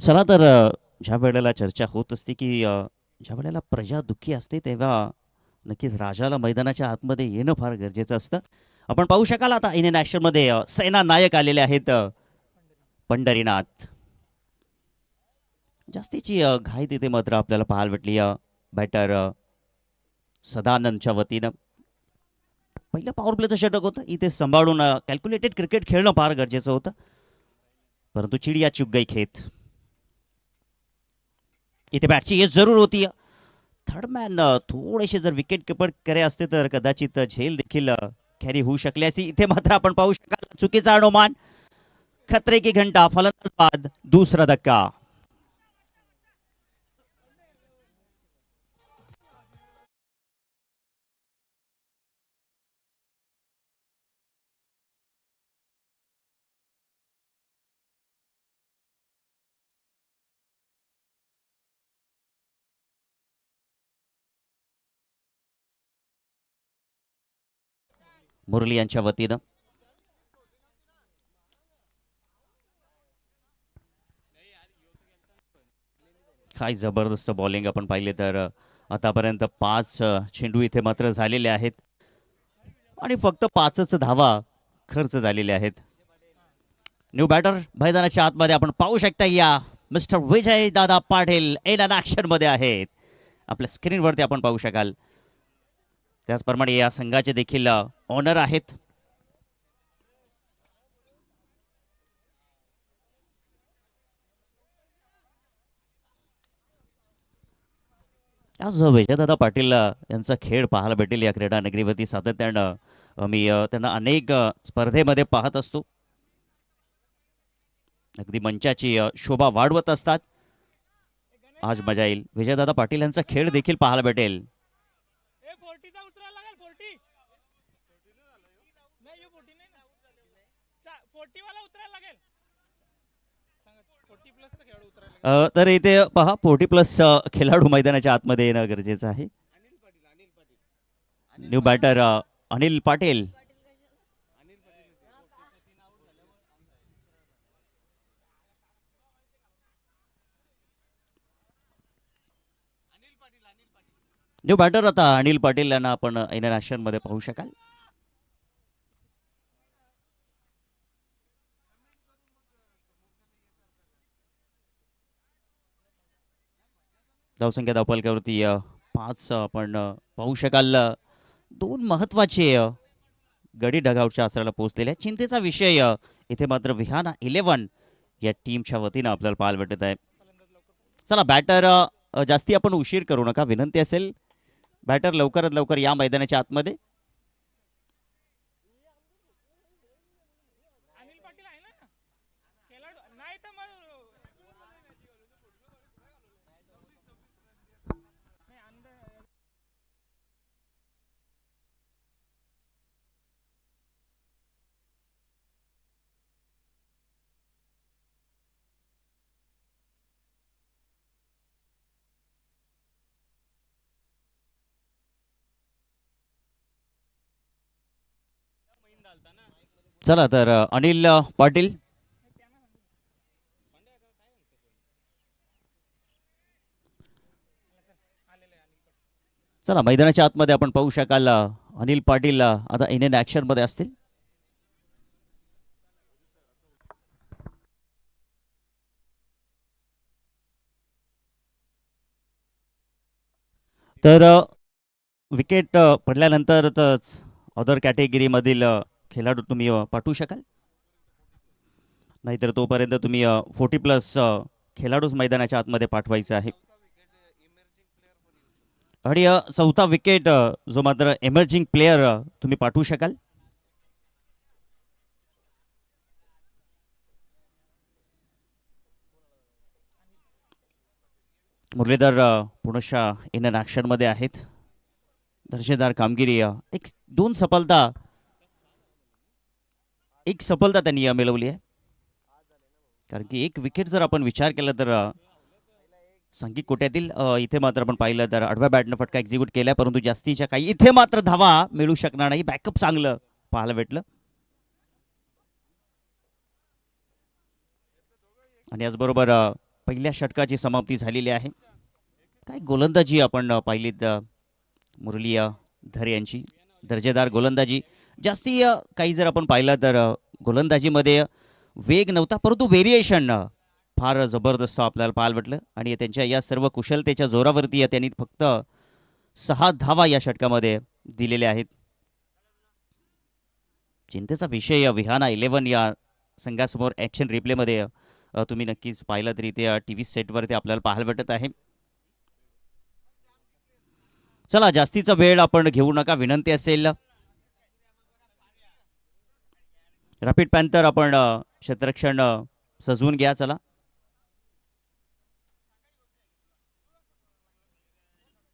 चला तर ज्या वेळेला चर्चा होत असते की ज्या वेळेला प्रजा दुःखी असते तेव्हा नक्कीच राजाला मैदानाच्या आतमध्ये येणं फार गरजेचं असतं. आपण पाहू शकाल आता इंडियन ॲक्शनमध्ये सेना नायक आलेले आहेत पंढरीनाथ. जास्तीची घाई तिथे मात्र आपल्याला पाहायला भेटली. बॅटर सदानंदच्या वतीनं पहिलं पॉवर प्लेचं षटक होतं. इथे सांभाळून कॅल्क्युलेटेड क्रिकेट खेळणं फार गरजेचं होतं, परंतु चिडिया चुक गई खेत. इथे बॅटची येस जरूर होती. थर्ड मॅन थोडेसे जर विकेट किपर करे असते तर कदाचित झेल देखील कॅरी होऊ शकली असती. इथे मात्र आपण पाहू शकाल चुकीचा अनुमान. खतरे की घंटा फलंदाज बाद दुसरा धक्का. मुरली यांच्या वतीनं काय जबरदस्त बॉलिंग आपण पाहिले तर आतापर्यंत 5 चेंडू इथे मात्र झालेले आहेत आणि फक्त 5च धावा खर्च झालेले आहेत. न्यू बॅटर मैदानाच्या आतमध्ये आपण पाहू शकता या mister Vijay Dada Patil in action मध्ये आहेत. आपल्या स्क्रीनवरती आपण पाहू शकाल. त्याचप्रमाणे या संघाचे देखील ऑनर आहेत. आज विजयदादा पाटील यांचा खेळ पाहायला भेटेल या क्रीडा नगरीवरती सातत्यानं. मी त्यांना अनेक स्पर्धेमध्ये पाहत असतो. अगदी मंचाची शोभा वाढवत असतात. आज मजा येईल. विजयदादा पाटील यांचा खेळ देखील पाहायला भेटेल. तर इथे पहा 40+ खेळाडू मैदानाच्या आतमध्ये येणं गरजेचं आहे. New batter Anil Patil. New batter आता अनिल पाटील यांना आपण इंडियन ॲक्शन मध्ये पाहू शकाल. धावसंख्या धावपलकावरती 5 आपण पाहू शकाल. 2 महत्वाचे गडी डगआउटच्या आसराला पोहोचलेले. चिंतेचा विषय इथे मात्र विहाना 11 या टीमच्या वतीनं आपल्याला पाहायला भेटत आहे. चला बॅटर जास्ती आपण उशीर करू नका, विनंती असेल. बॅटर लवकरात लवकर या मैदानाच्या आतमध्ये. चला तर अनिल पाटील. चला मैदानाच्या आतमध्ये आपण पाहू शकाल अनिल पाटील आता इंडियन ॲक्शन मध्ये असतील. तर विकेट पडल्यानंतरच अदर कॅटेगरीमधील खेळाडू तुम्ही पाठवू शकाल, नाहीतर तोपर्यंत तुम्ही 40+ खेळाडूच मैदानाच्या आतमध्ये पाठवायचं आहे. आणि चौथा विकेट जो मात्र एमर्जिंग प्लेयर तुम्ही पाठवू शकाल. मुरलीधर पुनशा इन ॲक्शन मध्ये आहेत. दर्जेदार कामगिरी. एक सफलता त्यांनी मिळवली आहे. कारण की एक विकेट जर आपण विचार केला तर संगीत कोट्यातील इथे मात्र आपण पाहिलं तर आडव्या बॅटनं फटका एक्झिक्यूट केला, परंतु जास्तीच्या काही इथे मात्र धावा मिळू शकणार नाही. बॅकअप चांगलं पाहायला भेटलं. आणि याचबरोबर पहिल्या षटकाची समाप्ती झालेली आहे. काय गोलंदाजी आपण पाहिलीत मुरली धर यांची दर्जेदार गोलंदाजी. जास्ती काही जर आपण पाहिलं तर गोलंदाजीमध्ये वेग नव्हता, परंतु व्हेरिएशन फार जबरदस्त आपल्याला पाहायला भेटलं. आणि त्यांच्या या सर्व कुशलतेच्या जोरावरती त्यांनी फक्त 6 धावा या षटकामध्ये दिलेल्या आहेत. चिंतेचा विषय विहाना 11 या संघासमोर ॲक्शन रिप्लेमध्ये तुम्ही नक्कीच पाहिलं तरी ते टी व्ही सेटवरती आपल्याला पाहायला भेटत आहे. चला जास्तीचा वेळ आपण घेऊ नका, विनंती असेल. रॅपिड पॅन्थर आपण क्षेत्ररक्षण सजवून घ्या. चला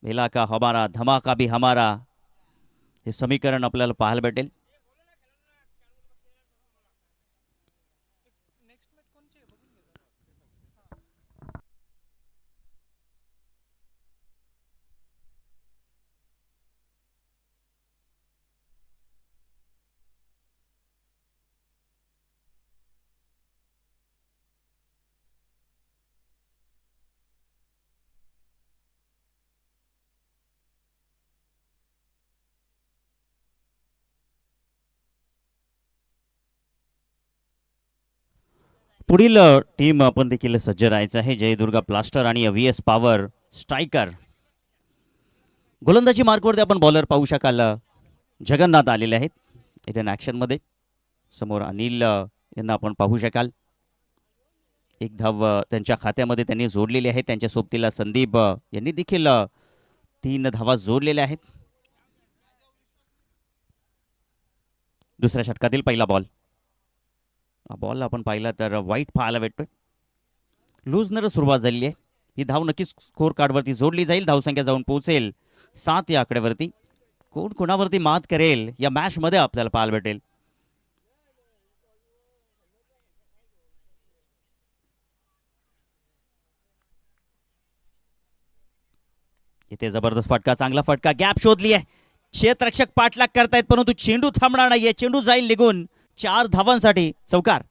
भेला का हमारा धमाका भी हमारा हे समीकरण आपल्याला पाहायला भेटेल. पुढील टीम आपण देखील सज्ज राहायचं आहे. जयदुर्गा ब्लास्टर आणि व्ही एस पॉवर स्ट्रायकर. गोलंदाजी मार्कवरती आपण बॉलर पाहू शकाल जगन्नाथ आलेले आहेत इथं ॲक्शनमध्ये. समोर अनिल यांना आपण पाहू शकाल. एक धाव त्यांच्या खात्यामध्ये त्यांनी जोडलेली आहे. त्यांच्या सोबतीला संदीप यांनी देखील 3 धावा जोडलेल्या आहेत. दुसऱ्या षटकातील पहिला बॉल. बॉल आपण पाहिला तर वाईट पाहायला भेटतोय. लूजनर सुरुवात झालेली आहे. ही धाव नक्कीच स्कोर कार्डवरती जोडली जाईल. धावसंख्या जाऊन पोहोचेल 7 या आकड्यावरती. कोण कोणावरती मात करेल या मॅचमध्ये आपल्याला पाहायला भेटेल. इथे जबरदस्त फटका, चांगला फटका, गॅप शोधली आहे. क्षेत्ररक्षक पाठलाग करतायत परंतु चेंडू थांबणार नाहीये. चेंडू जाईल निघून. 4 धावांसाठी चौकार.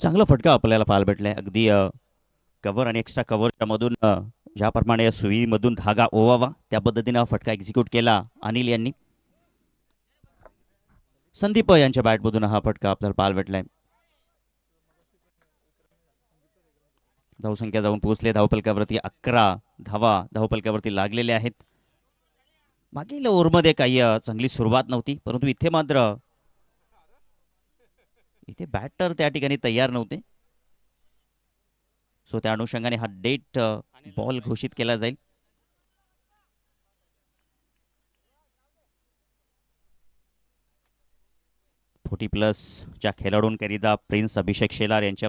चांगला फटका आपल्याला पाहायला भेटलाय. अगदी कव्हर आणि एक्स्ट्रा कव्हरच्या मधून ज्याप्रमाणे सुईमधून धागा ओवावा त्या पद्धतीने हा फटका एक्झिक्यूट केला अनिल यांनी. संदीप यांच्या बॅटमधून हा फटका आपल्याला पाहायला भेटलाय. धावसंख्या जाऊन पोहोचले धावपलकावरती. 11 धावा धावपलकावरती लागलेल्या आहेत. मागील ओव्हरमध्ये काही चांगली सुरुवात नव्हती, परंतु इथे मात्र इथे बॅटर त्या ठिकाणी तयार नव्हते. सो त्या अनुषंगाने हा डेट बॉल घोषित केला जाईल. +40च्या खेळाडूंकरिता प्रिन्सी अभिषेक शेलार यांच्या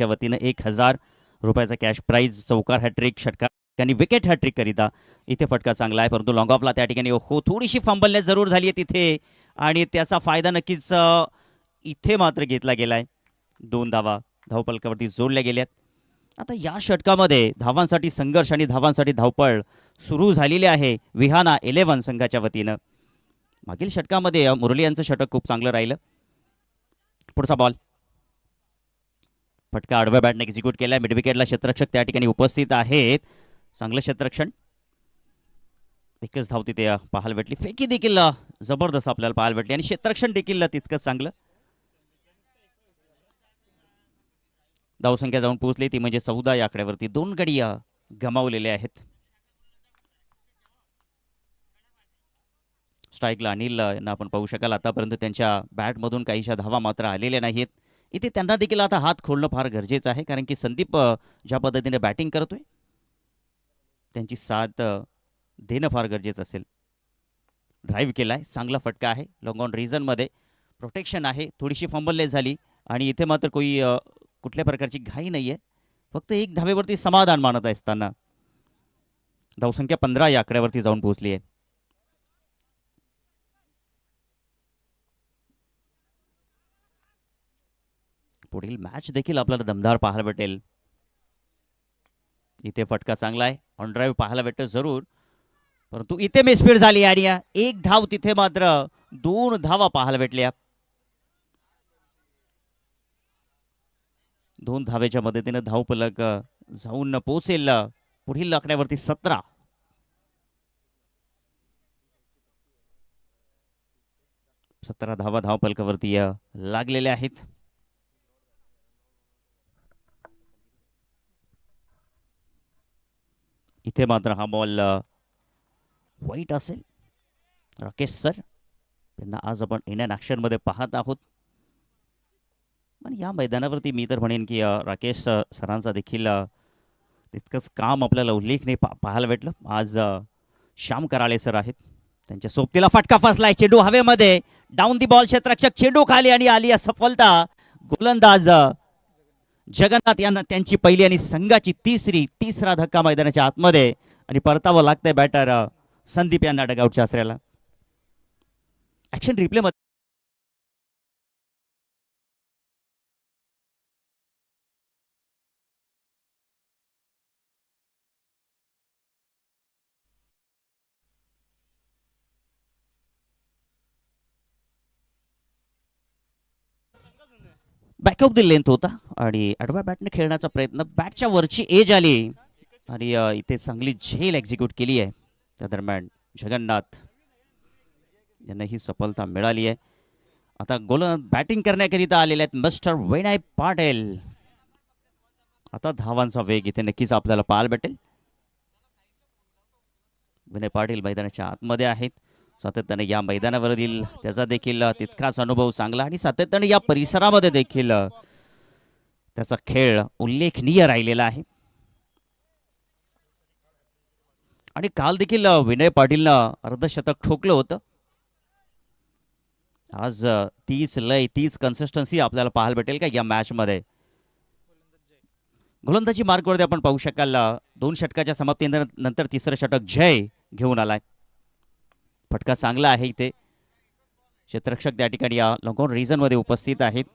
वतीनं 1000 रुपयाचा कॅश प्राइज. चौकार हॅट्रिक, षटकाने विकेट हॅट्रिक करिता इथे फटका चांगला आहे, परंतु लॉंग ऑफला त्या ठिकाणी थोडीशी फंबलनेस जरूर झाली आहे तिथे आणि त्याचा फायदा नक्कीच इथे मात्र घेतला गेलाय. 2 धावा धावपलकावरती जोडल्या गेल्यात. आता या षटकामध्ये धावांसाठी संघर्ष आणि धावांसाठी धावपळ सुरू झालेली आहे विहाना 11 संघाच्या वतीनं. मागील षटकामध्ये मुरली यांचं षटक खूप चांगलं राहिलं. पुढचा बॉल. फटका आडव्या बॅटने एक्झिक्यूट केलाय. मिड विकेटला क्षेत्ररक्षक त्या ठिकाणी उपस्थित आहेत. चांगलं क्षेत्ररक्षण. एकच धाव तिथे पाहायला भेटली. फेकी देखील जबरदस्त आपल्याला पाहायला भेटली आणि क्षेत्ररक्षण देखील तितकंच चांगलं. धावसंख्या जाऊन पोहोचली ती म्हणजे 14 या आकड्यावरती. 2 गडी गमावलेले आहेत. स्ट्राईकला अनिल यांना आपण पाहू शकाल. आतापर्यंत त्यांच्या बॅटमधून काहीशा धावा मात्र आलेल्या नाहीत. इथे त्यांना देखील आता हात खोलणं फार गरजेचं आहे, कारण की संदीप ज्या पद्धतीने बॅटिंग करतोय त्यांची साथ देणं फार गरजेचं असेल. ड्राईव्ह केलाय, चांगला फटका आहे. लॉंग ऑन रिझनमध्ये प्रोटेक्शन आहे. थोडीशी फंबलनेस झाली आणि इथे मात्र कुठल्या प्रकारची घाई नाही आहे. फक्त 1 धावेवरती समाधान मानत असताना धावसंख्या 15 या आकड्यावरती जाऊन पोहोचली आहे. पुढील मॅच देखील आपल्याला दमदार पाहायला भेटेल. इथे फटका चांगला आहे, ऑन ड्राईव्ह पाहायला भेटतं जरूर, परंतु इथे मिसफीड झाली आणि एक धाव तिथे मात्र 2 धावा पाहायला भेटल्या. 2 धावेच्या मदतीने धावफलक जाऊन पोहोचेल पुढील आकड्यावरती 17. धावा धावफलकावरती लागलेल्या आहेत. इथे मात्र हा बॉल वाईट असेल. राकेश सर त्यांना आज आपण इंडियन ॲक्शनमध्ये पाहत आहोत आणि या मैदानावरती मी तर म्हणेन की राकेश सरांचा देखील तितकंच काम आपल्याला उल्लेखनीय पाहायला भेटलं. आज श्याम कराळे सर आहेत, त्यांच्या सोबतीला फटका फसलाय, चेंडू हवेमध्ये, डाऊन दी बॉल, क्षेत्ररक्षक चेंडू खाली आणि आली सफलता. गोलंदाज जगन्नाथ यांना त्यांची पहिली आणि संघाची तिसरा धक्का मैदानाच्या आतमध्ये आणि परतावं लागतंय बॅटर संदीप यांना डगआउटच्या आसऱ्याला. ऍक्शन रिप्ले मध्ये बॅकअप दी लेंथ होता आणि आडव्या बॅटने खेळण्याचा प्रयत्न, बॅटच्या वरची एज आली आणि इथे चांगली झेल एक्झिक्यूट केली आहे. त्या दरम्यान जगन्नाथ यांना ही सफलता मिळाली आहे. आता बॅटिंग करण्याकरिता आलेले आहेत मिस्टर विनय पाटील. आता धावांचा वेग इथे नक्कीच आपल्याला पाहायला भेटेल. विनय पाटील मैदानाच्या आतमध्ये आहेत, सातत्याने या मैदानावरील त्याचा देखील तितकाच अनुभव चांगला आणि सातत्याने या परिसरामध्ये देखील त्याचा खेळ उल्लेखनीय राहिलेला आहे. आणि काल देखील विनय पाटीलनं अर्धशतक ठोकलं होतं. आज तीच लय, तीच कन्सिस्टन्सी आपल्याला पाहायला भेटेल का या मॅच मध्ये. गोलंदाजी मार्कवरती आपण पाहू शकाल 2 षटकाच्या समाप्तीनंतर तिसरं षटक जय घेऊन आलाय. फटका चांगला आहे, इथे क्षेत्ररक्षक त्या ठिकाणी या लॉंगऑन रिजन मध्ये उपस्थित आहेत.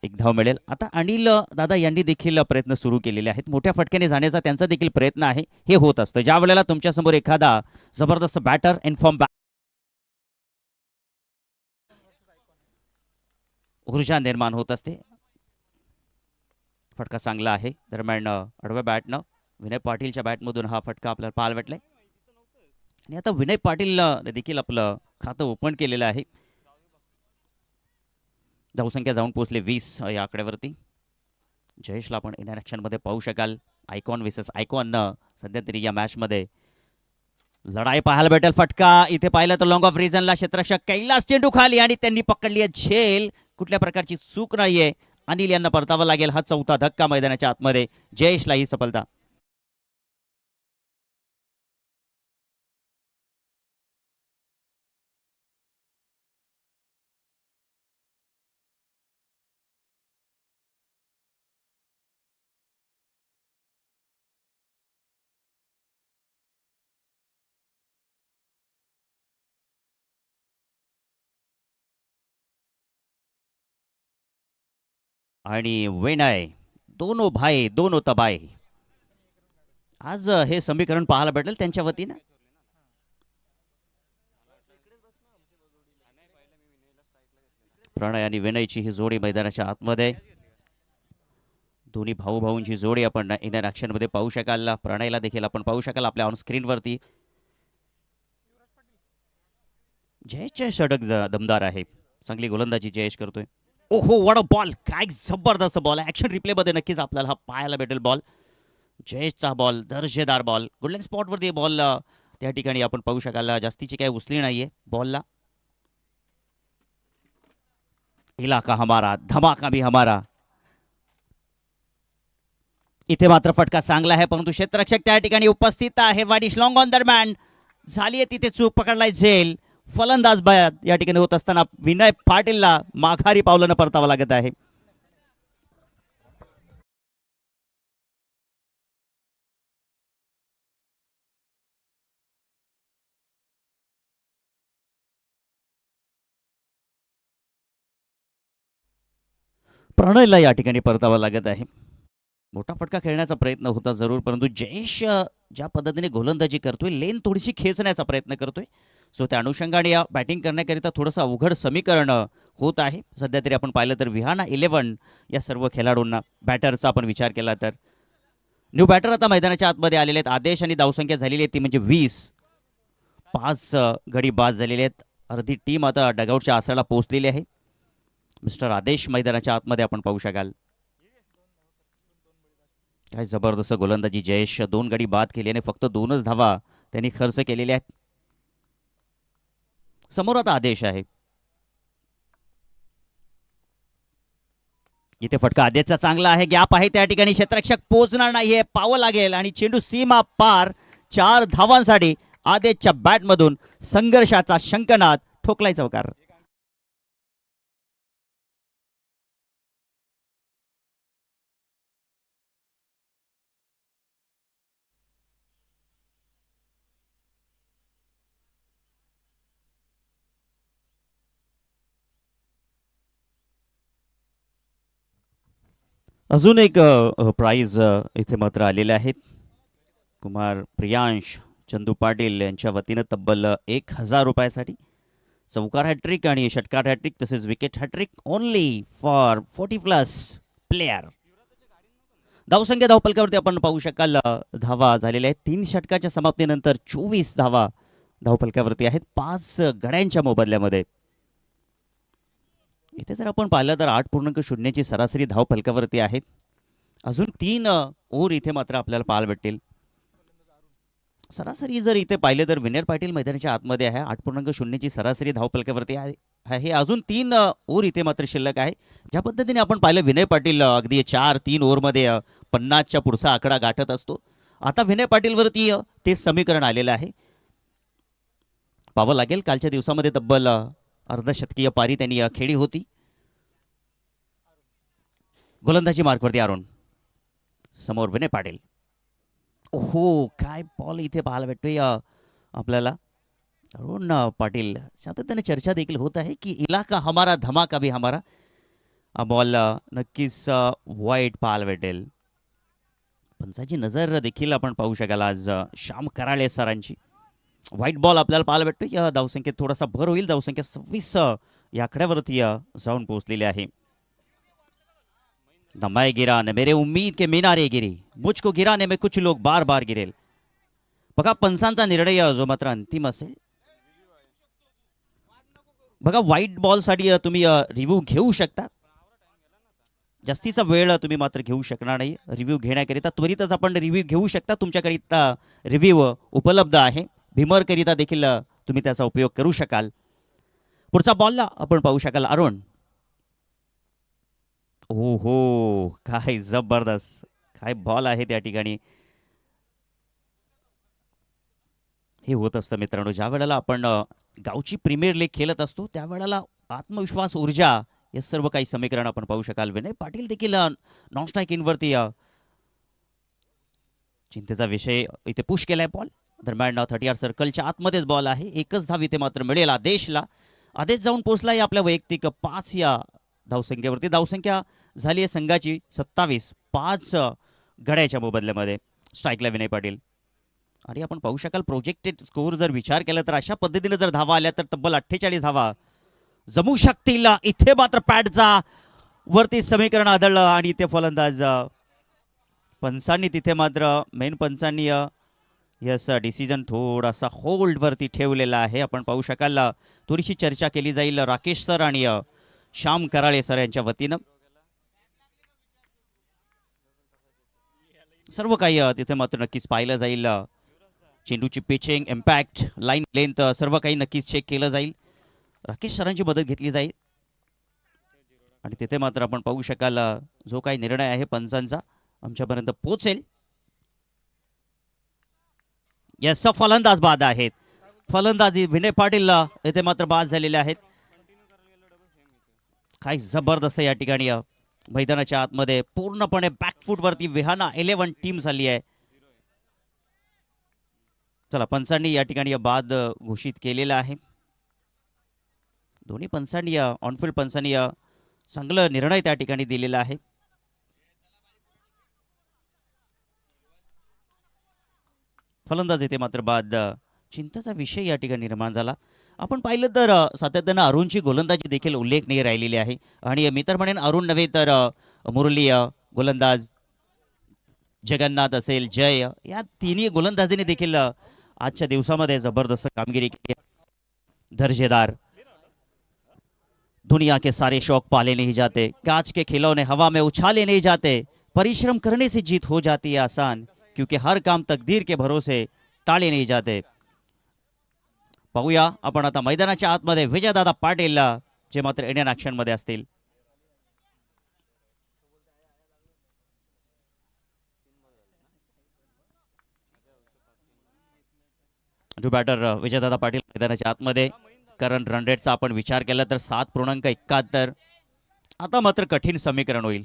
1 धाव मिळेल. आता अनिल दादा यांनी देखील प्रयत्न सुरू केलेले आहेत, मोठ्या फटक्याने जाण्याचा त्यांचा देखील प्रयत्न आहे. हे होत असतं ज्या वेळेला तुमच्या समोर एखादा जबरदस्त बॅटर इन्फॉर्म ऊर्जा निर्माण होत असते. फटका चांगला आहे. दरम्यान आडव्या बॅटनं विनय पाटीलच्या बॅटमधून हा फटका आपल्याला पाहायला भेटलाय आणि आता विनय पाटील देखील आपलं खातं ओपन केलेलं आहे. धावसंख्या जाऊन पोहोचले 20 या आकड्यावरती. जयेशला आपण इंडियन ॲक्शनमध्ये पाहू शकाल. आयकॉन विसेस आयकॉन सध्या तरी या मॅचमध्ये लढाई पाहायला भेटेल. फटका इथे पाहिलं तर लॉंग ऑफ रिजनला क्षेत्ररक्षक कैलास चेंडू खाली आणि त्यांनी पकडली आहे झेल. कुठल्या प्रकारची चूक नाहीये. अनिल यांना परतावा लागेल. हा 4था धक्का मैदानाच्या आतमध्ये. जयेशला ही सफलता. आणि विनय दोनों भाई दोनों तबाई. आज हे समीकरण पाहायला भेटेल त्यांच्या वतीनं. प्रणय आणि विनयची ही जोडी मैदानाच्या आतमध्ये. दोन्ही भाऊ भाऊंची जोडी आपण इंडियन ॲक्शनमध्ये पाहू शकाल. प्रणयला देखील आपण पाहू शकाल आपल्या ऑन स्क्रीनवरती. जयेशचे षटक दमदार आहे. चांगली गोलंदाजी जयेश करतोय. ओहो वड बॉल, काय जबरदस्त बॉल आहे. ॲक्शन रिप्लेमध्ये नक्कीच आपल्याला हा पाहायला भेटेल बॉल. जयेशचा बॉल, दर्जेदार बॉल, गोल्डन स्पॉटवरती बॉल त्या ठिकाणी आपण पाहू शकाल. जास्तीची काही उचली नाहीये बॉलला. इलाका हमारा, धमाका भी हमारा. इथे मात्र फटका चांगला आहे, परंतु क्षेत्ररक्षक त्या ठिकाणी उपस्थित आहे. वाडिश लॉंग ऑन दरम्यान झाली आहे तिथे चूक, पकडलाय झेल. फलंदाज बाद या ठिकाणी होत असताना विनय पाटीलला माघारी पावलानं परतावं लागत आहे. प्रणयला या ठिकाणी परतावा लागत आहे. मोठा फटका खेळण्याचा प्रयत्न होता जरूर, परंतु जयेश ज्या पद्धतीने गोलंदाजी करतोय, लेन थोडीशी खेचण्याचा प्रयत्न करतोय. सो त्या अनुषंगाने या बॅटिंग करण्याकरिता थोडंसं अवघड समीकरण होत आहे. सध्या तरी आपण पाहिलं तर विहाना 11 या सर्व खेळाडूंना बॅटरचा आपण विचार केला तर न्यू बॅटर आता मैदानाच्या आतमध्ये आलेले आहेत. आदेश आणि धावसंख्या झालेली आहे ती म्हणजे 20. 5 गडी बाद झालेले आहेत. अर्धी टीम आता डगआउटच्या आसराला पोहोचलेली आहे. मिस्टर आदेश मैदानाच्या आतमध्ये आपण पाहू शकाल. काय जबरदस्त गोलंदाजी जयेश. 2 गडी बाद केल्याने फक्त 2च धावा त्यांनी खर्च केलेल्या आहेत. समोर आता आदेश आहे. इथे फटका आदेशचा चांगला आहे. गॅप आहे त्या ठिकाणी. क्षेत्ररक्षक पोहोचणार नाहीये. पावं लागेल आणि चेंडू सीमा पार. 4 धावांसाठी आदेशच्या बॅटमधून संघर्षाचा शंखनाद. ठोकलाय चौकार. अजून एक प्राइज इथे मात्र आलेले आहेत. कुमार प्रियांश चंदू पाटील यांच्या वतीनं तब्बल 1000 रुपयासाठी चौकार हॅट्रिक आणि षटकार हॅट्रिक तसेच wicket hat trick only for 40+ player. धावसंख्या धावपलकावरती आपण पाहू शकाल धावा झालेल्या आहेत. 3 षटकाच्या समाप्तीनंतर 24 धावा धावपलकावरती आहेत 5 गड्यांच्या मोबदल्यामध्ये. इथे जर आपण पाहिलं तर 8.0ची सरासरी धाव फलकावरती आहेत. अजून 3 ओव्हर इथे मात्र आपल्याला पाहायला भेटतील. सरासरी जर इथे पाहिले तर विनय पाटील मैदानाच्या आतमध्ये आहे. 8.0ची सरासरी धाव फलकावरती आहे. अजून 3 ओव्हर इथे मात्र शिल्लक आहे. ज्या पद्धतीने आपण पाहिलं विनय पाटील अगदी 4-3 ओव्हरमध्ये 50च्या पुढचा आकडा गाठत असतो. आता विनय पाटीलवरती ते समीकरण आलेलं आहे. पाहावं लागेल. कालच्या दिवसामध्ये तब्बल अर्धशतकीय पारी त्यांनी खेळी होती. गोलंदाजी मार्कवरती अरुण. समोर विनय पाटील. ओहो, काय बॉल इथे पाहायला भेटतोय आपल्याला. अरुण पाटील सातत्याने चर्चा देखील होत आहे की इलाका हमारा धमाका भी हमारा. हा बॉल नक्कीच वाईट पाहायला भेटेल. पंचाची नजर देखील आपण पाहू शकाल आज श्याम कराळे सरांची. व्हाईट बॉल आपल्याला पाहायला भेटतो. या धावसंख्येत थोडासा भर होईल. धावसंख्या 26 या आकड्यावरती जाऊन पोहोचलेली आहे. दमाए गिरा न मेरे उम्मीद के मिनारे गिरी, मुझको गिराने में कुछ लोग बार बार गिरेल. बघा पंचांचा निर्णय जो मात्र अंतिम असेल. बघा व्हाईट बॉलसाठी तुम्ही रिव्ह्यू घेऊ शकता. जास्तीचा वेळ तुम्ही मात्र घेऊ शकणार नाही रिव्ह्यू घेण्याकरिता. त्वरितच आपण रिव्ह्यू घेऊ शकता. तुमच्याकरिता रिव्ह्यू उपलब्ध आहे. भीमरकरिता देखील तुम्ही त्याचा उपयोग करू शकाल. पुढचा बॉलला आपण पाहू शकाल अरुण. हो हो, काय जबरदस्त काय बॉल आहे त्या ठिकाणी. हे होत असतं मित्रांनो, ज्या वेळेला आपण गावची प्रीमियर लीग खेळत असतो त्यावेळेला आत्मविश्वास, ऊर्जा हे सर्व काही समीकरण आपण पाहू शकाल. विनय पाटील देखील नॉन स्ट्राईक इनवरती चिंतेचा विषय इथे पुश केलाय बॉल. दरम्यान 30 सर्कलच्या आतमध्येच बॉल आहे. एकच धाव इथे मात्र मिळेल आदेशला. आदेश जाऊन पोहोचलाय आपल्या वैयक्तिक 5 या धावसंख्येवरती. धावसंख्या झाली आहे संघाची 27. 5 गड्याच्या मोबदल्यामध्ये स्ट्राईकला विनय पाटील. आणि आपण पाहू शकाल प्रोजेक्टेड स्कोअर जर विचार केला तर अशा पद्धतीने जर धावा आल्या तर तब्बल 48 धावा जमू शकतील. इथे मात्र पॅडचा वरती समीकरण आढळलं आणि इथे फलंदाज पंचांनी तिथे मात्र मेन पंचांनी यस डिसिजन थोडासा होल्डवरती ठेवलेला आहे. आपण पाहू शकाल थोडीशी चर्चा केली जाईल राकेश सर आणि श्याम कराळे सर यांच्या वतीनं. सर्व काही तिथे मात्र नक्कीच पाहिलं जाईल. चेंडूची पिचिंग, इम्पॅक्ट, लाईन लेंथ सर्व काही नक्कीच चेक केलं जाईल. राकेश सरांची मदत घेतली जाईल. आणि तिथे मात्र आपण पाहू शकाल जो काही निर्णय आहे पंचांचा आमच्यापर्यंत पोहोचेल. यस, फलंदाज बाद आहेत. फलंदाजी विनय पाटील येथे मात्र बाद झालेले आहेत. काय जबरदस्त या ठिकाणी मैदानाच्या आतमध्ये पूर्णपणे बॅकफूटवरती विहाना 11 टीम झाली आहे. चला, पंचांनी या ठिकाणी बाद घोषित केलेला आहे. दोन्ही पंचांनी ऑनफिल्ड पंचांनी चांगला निर्णय त्या ठिकाणी दिलेला आहे. फलंदाज येथे मात्र बाद. चिंतेचा विषय या ठिकाणी निर्माण झाला. आपण पाहिलं तर सातत्यानं अरुणची गोलंदाजी देखील उल्लेखनीय राहिलेली आहे. आणि मी तर म्हणेन अरुण नव्हे तर मुरली गोलंदाज, जगन्नाथ असेल, जय, या तिन्ही गोलंदाजीने देखील आजच्या दिवसामध्ये जबरदस्त कामगिरी केली. दर्जेदार. दुनिया के सारे शौक पाले नहीं जाते, कांच के खिलौने हवा में उछाले नहीं जाते, परिश्रम करने से जीत हो जाती है आसान, क्योंकि हर काम तकदीर के भरोसे टाळे नहीं जाते. पाहूया आपण आता मैदानाच्या आतमध्ये विजयदादा पाटील जे मात्र इंडियन ऍक्शन मध्ये असतील. जो बॅटर विजयदादा पाटील मैदानाच्या आतमध्ये. करंट रन रेटचा आपण विचार केला तर 7.71. आता मात्र कठीण समीकरण होईल,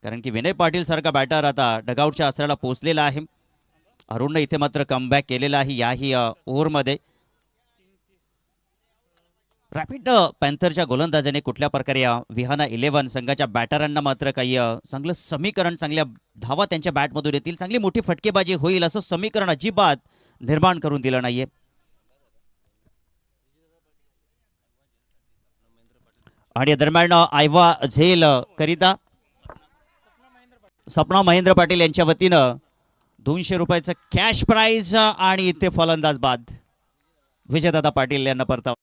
कारण की विनय पाटील सारखा बॅटर आता डगआउटच्या आसऱ्याला पोहोचलेला आहे. अरुणने इथे मात्र कमबॅक केलेला आहे याही ओव्हरमध्ये. रॅपिड पॅन्थरच्या गोलंदाजाने कुठल्या प्रकारे विहाना 11 संघाच्या बॅटरांना मात्र काही चांगलं समीकरण, चांगल्या धावा त्यांच्या बॅटमधून येतील, चांगली मोठी फटकेबाजी होईल असं समीकरण अजिबात निर्माण करून दिलं नाहीये. आणि दरम्यान आयवा झेल करिता सपना महेंद्र पाटील यांच्या वतीनं 200 रुपयाचं कॅश प्राइज आणि इथे फलंदाज बाद. विजयदादा पाटील यांना परतावा.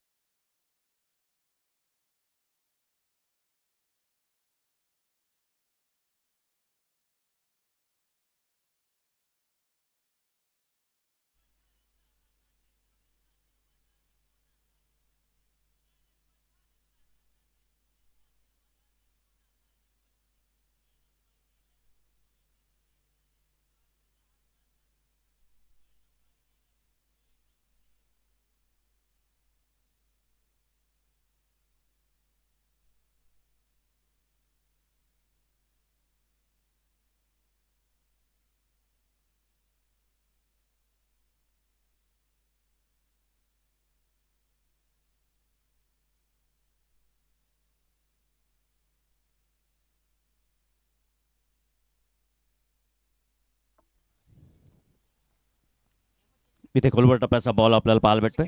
इथे खोलवर टप्प्याचा बॉल आपल्याला पाहायला भेटतोय.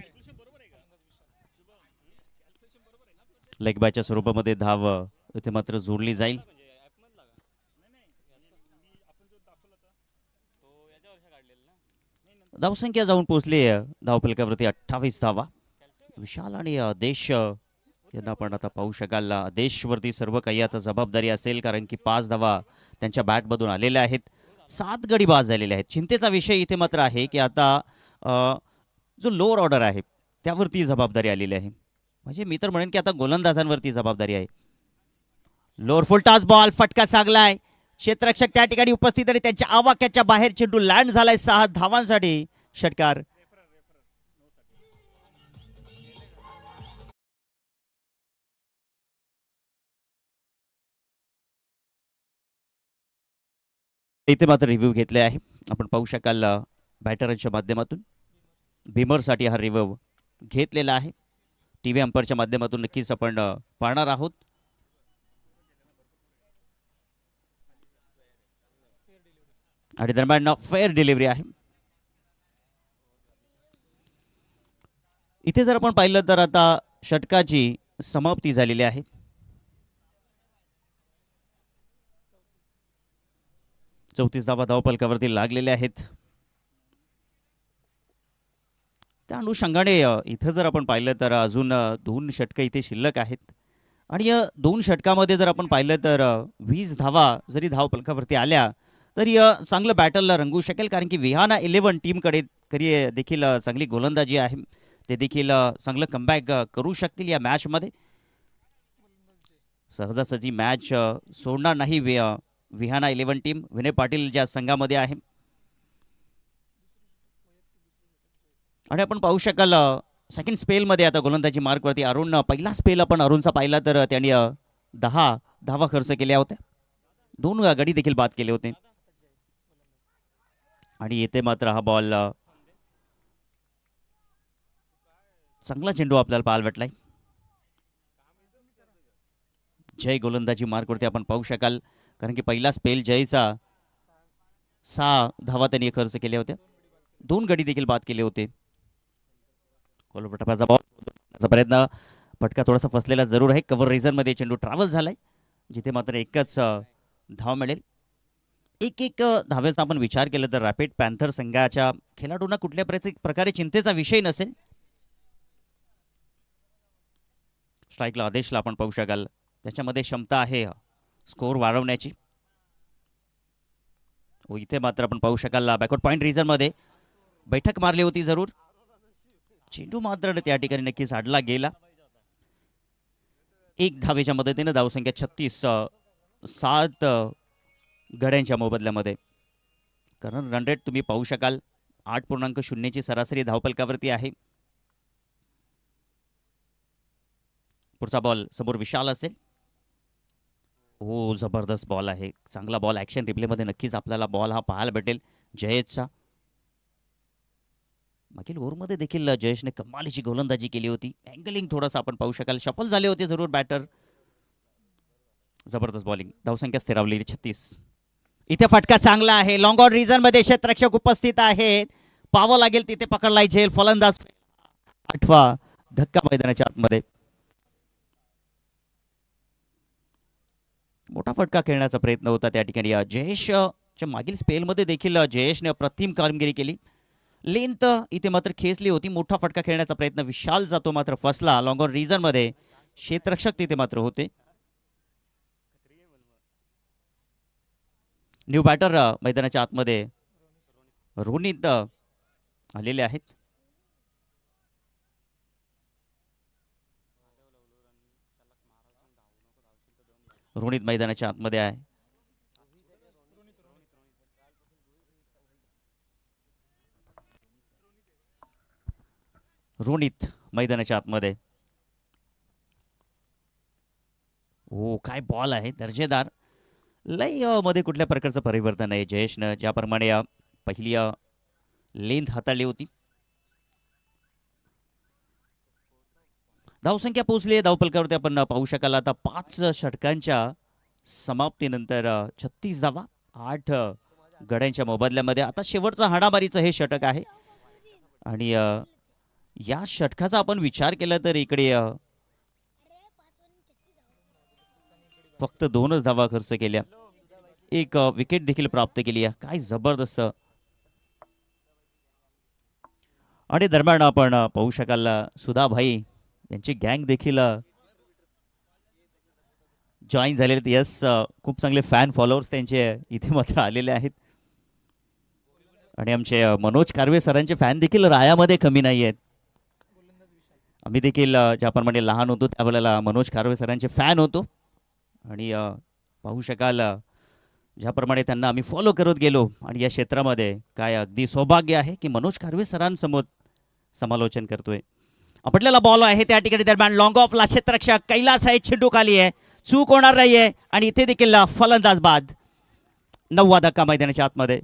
लेग बायच्या स्वरूपामध्ये धाव इथे मात्र जोडली जाईल. धावसंख्या जाऊन पोहोचली धावफलकावरती 28 धावा. विशाल आणि देश यांना आपण आता पाहू शकाल. देशवरती सर्व काही आता जबाबदारी असेल, कारण की 5 धावा त्यांच्या बॅटमधून आलेल्या आहेत. 7 गडी बाद झालेले आहेत. चिंतेचा विषय इथे मात्र आहे की आता जो लोअर ऑर्डर आहे त्यावरती जबाबदारी आलेली आहे. म्हणजे मी तर म्हणेन की आता गोलंदाजांवरती जबाबदारी आहे. लोअर फुल टॉस बॉल, फटका चांगलाय. क्षेत्ररक्षक त्या ठिकाणी उपस्थित आणि त्यांच्या आवाक्याच्या बाहेर चेंडू लँड झालाय 6 धावांसाठी. षटकार. इथे मात्र रिव्ह्यू घेतले आहे. आपण पाहू शकाल बॅटरांच्या माध्यमातून. भीमरसाठी हा रिव्ह्यू घेतलेला आहे. टीव्ही अंपरच्या माध्यमातून नक्कीच आपण पाहणार आहोत. आणि दरम्यान फेअर डिलिव्हरी आहे. इथे जर आपण पाहिलं तर आता षटकाची समाप्ती झालेली आहे. चौतीस धावा धावफलकावरती लागलेल्या आहेत. त्या अनुषंगाने इथं जर आपण पाहिलं तर अजून 2 षटकं इथे शिल्लक आहेत. आणि या 2 षटकामध्ये जर आपण पाहिलं तर 20 धावा जरी धावफलकावरती आल्या तरी चांगलं बॅटलला रंगू शकेल, कारण की विहाना 11 टीमकडे देखील चांगली गोलंदाजी आहे. ते देखील चांगलं कमबॅक करू शकतील या मॅचमध्ये. सहजासहजी मॅच सोडणार नाही विहाना 11 टीम. विनय पाटील ज्या संघामध्ये आहे. आणि आपण पाहू शकाल सेकंड स्पेलमध्ये आता गोलंदाजी मार्कवरती अरुण. पहिला स्पेल आपण अरुणचा पाहिला तर त्यांनी 10 धावा खर्च केल्या होत्या. 2 गडी देखील बाद केले होते. आणि येथे मात्र हा बॉल चांगला चेंडू आपल्याला पाहायला भेटलाय. जय गोलंदाजी मार्कवरती आपण पाहू शकाल, कारण की पहिला स्पेल जयचा 6 धावा त्यांनी खर्च केल्या होत्या, 2 गडी देखील बाद केले होते. कोलपटाचा बॉल प्रयत्न, फटका थोडासा फसलेला जरूर आहे. कव्हर रिझनमध्ये चेंडू ट्रॅव्हल झालाय, जिथे मात्र एकच धाव मिळेल. एक धावेचा आपण विचार केला तर रॅपिड पॅन्थर संघाच्या खेळाडूंना कुठल्या प्रकारे चिंतेचा विषय नसेल. स्ट्राईकला आदेशला आपण पाहू शकाल, त्याच्यामध्ये क्षमता आहे स्कोर वाढवण्याची. इथे मात्र आपण पाहू शकाल बॅकवर्ड पॉइंट रिझनमध्ये बैठक मारली होती जरूर. चेंडू मात्र त्या ठिकाणी नक्कीच आडला गेला. 1 धावेच्या मदतीने धावसंख्या 36, 7 गड्यांच्या मोबदल्यामध्ये. कारण रन रेट तुम्ही पाहू शकाल 8.0 ची सरासरी धावपलकावरती आहे. पुढचा बॉल समोर विशाल असेल. जबरदस्त बॉल आहे, चांगला बॉल. ॲक्शन रिप्लेमध्ये नक्कीच आपल्याला बॉल हा पाहायला भेटेल जयेशचा. मागील ओव्हरमध्ये देखील जयेशने कमालीची गोलंदाजी केली होती. अँगलिंग थोडंसं आपण पाहू शकाल, शफल झाले होते जरूर बॅटर. जबरदस्त बॉलिंग, धावसंख्या स्थिरावलेली 36. इथे फटका चांगला आहे, लॉंग ऑन रिझनमध्ये क्षेत्ररक्षक उपस्थित आहेत, पाहावं लागेल तिथे पकडलाय झेल. फलंदाज 8वा धक्का मैदानाच्या आतमध्ये. मोठा फटका खेळण्याचा प्रयत्न होता त्या ठिकाणी. जयेशच्या मागील स्पेलमध्ये देखील जयेशने अप्रतिम कामगिरी केली. लेंथ इथे मात्र खेचली होती. मोठा फटका खेळण्याचा प्रयत्न विशाल जातो, मात्र फसला. लॉंग ऑन रिझनमध्ये क्षेत्ररक्षक तिथे मात्र होते. न्यू बॅटर मैदानाच्या आतमध्ये रोनित आलेले आहेत. रोनित मैदानाच्या आतमध्ये आहे. रोनित मैदानाच्या आतमध्ये. काय बॉल आहे, दर्जेदार. लय मध्ये कुठल्या प्रकारचं परिवर्तन आहे. जयेशनं ज्याप्रमाणे पहिली लेंथ हाताळली होती. धावसंख्या पोहोचली आहे धावपलकावरती आपण पाहू शकाल. आता 5 षटकांच्या समाप्तीनंतर 36 धावा 8 गड्यांच्या मोबदल्यामध्ये. आता शेवटचा हाणामारीचं हे षटक आहे आणि या षटकाचा आपण विचार केला तर इकडे फक्त 2च धावा खर्च केल्या, 1 विकेट देखील प्राप्त केली आहे. काय जबरदस्त. आणि दरम्यान आपण पाहू शकाल सुधाभाई यांची गँग देखील जॉईन झालेले आहेत. यस, खूप चांगले फॅन फॉलोअर्स त्यांचे इथे मात्र आलेले आहेत. आणि आमचे मनोज कार्वे सरांचे फॅन देखील रायामध्ये कमी नाही आहेत. आम्ही देखील ज्याप्रमाणे लहान होतो त्यावेळेला मनोज कार्वे सरांचे फॅन होतो. आणि पाहू शकाल ज्याप्रमाणे त्यांना आम्ही फॉलो करत गेलो. आणि या क्षेत्रामध्ये काय अगदी सौभाग्य आहे की मनोज कार्वे सरांसमोर समालोचन करतोय. आपल्याला बॉल आहे त्या ठिकाणी. दरम्यान लॉंग ऑफला क्षेत्ररक्षक कैलास आहे, चेंडू खाली आहे, चूक होणार नाहीये. आणि इथे देखील फलंदाज बाद. 9वा धक्का मैदानाच्या आतमध्ये.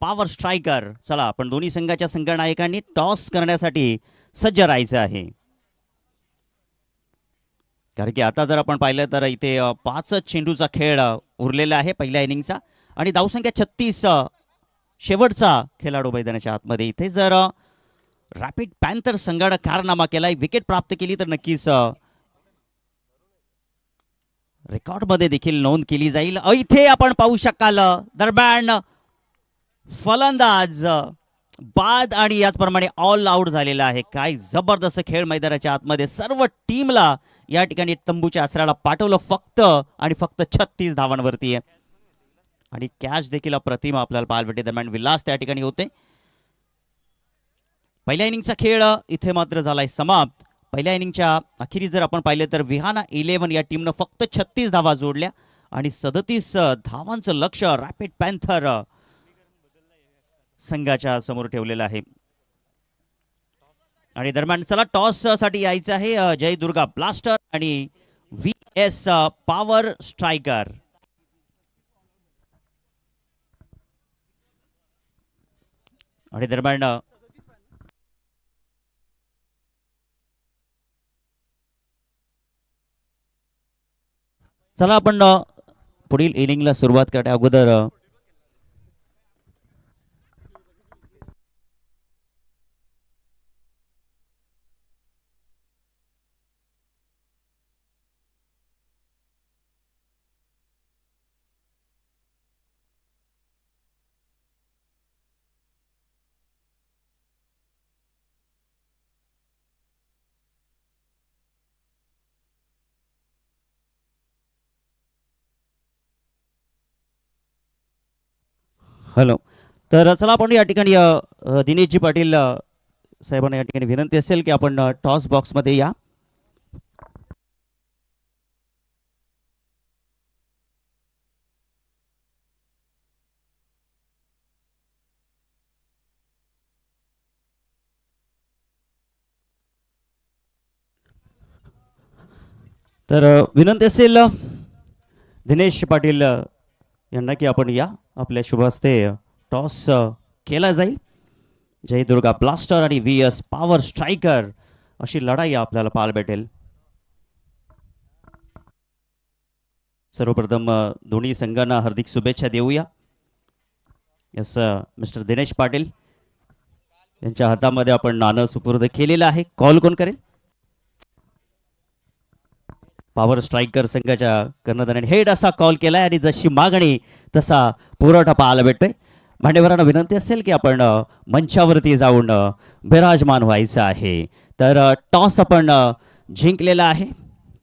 Power striker. चला, आपण दोन्ही संघाच्या संघनायकांनी टॉस करण्यासाठी सज्ज राहायचं आहे. कारण की आता जर आपण पाहिलं तर इथे 5 चेंडूचा खेळ उरलेला आहे पहिल्या इनिंगचा. आणि धावसंख्या 36, शेवटचा खेळाडू मैदानाच्या आतमध्ये. इथे जर रॅपिड पॅन्थर संघानं कारनामा केलाय, विकेट प्राप्त केली तर नक्कीच रेकॉर्डमध्ये देखील नोंद केली जाईल. इथे आपण पाहू शकाल दरम्यान फलंदाज बाद आणि याचप्रमाणे ऑल आउट झालेला आहे. काय जबरदस्त खेळ मैदानाच्या आतमध्ये. सर्व टीमला या ठिकाणी तंबूच्या आसऱ्याला पाठवलं फक्त आणि फक्त 36 धावांवरती आहे. आणि कॅच देखील अप्रतिम आपल्याला पाहायला भेटते. दरम्यान विलास त्या ठिकाणी होते. पहिल्या इनिंगचा खेळ इथे मात्र झालाय समाप्त. पहिल्या इनिंगच्या अखेरी जर आपण पाहिलं तर विहाना 11 या टीमनं फक्त 36 धावा जोडल्या आणि 37 धावांचं लक्ष्य रॅपिड पॅन्थर संघाच्या समोर ठेवलेला आहे. आणि दरम्यान चला टॉस साठी यायचं आहे जय दुर्गा ब्लास्टर आणि व्ही एस पॉवर स्ट्रायकर. आणि दरम्यान चला आपण पुढील इनिंगला सुरुवात करण्या अगोदर हॅलो. तर चला आपण या ठिकाणी दिनेशजी पाटील साहेबांना या ठिकाणी विनंती असेल की आपण टॉस बॉक्समध्ये या. तर विनंती असेल दिनेश पाटील यांना की आपण या. आपल्या शुभ हस्ते टॉस केला जाईल. जय दुर्गा ब्लास्टर आणि व्ही एस पॉवर स्ट्रायकर अशी लढाई आपल्याला पाहायला भेटेल. सर्वप्रथम दोन्ही संघांना हार्दिक शुभेच्छा देऊया. यस मिस्टर दिनेश पाटील यांच्या हातामध्ये आपण नाणं सुपूर्द केलेलं आहे. कॉल कोण करेल? पॉवर स्ट्रायकर संघाच्या कर्णधाराने हेड असा कॉल केलाय आणि जशी मागणी तसा पुरवठा पाहायला भेटतोय. मान्यवरांना विनंती असेल की आपण मंचावरती जाऊन विराजमान व्हायचं आहे. तर टॉस आपण जिंकलेला आहे.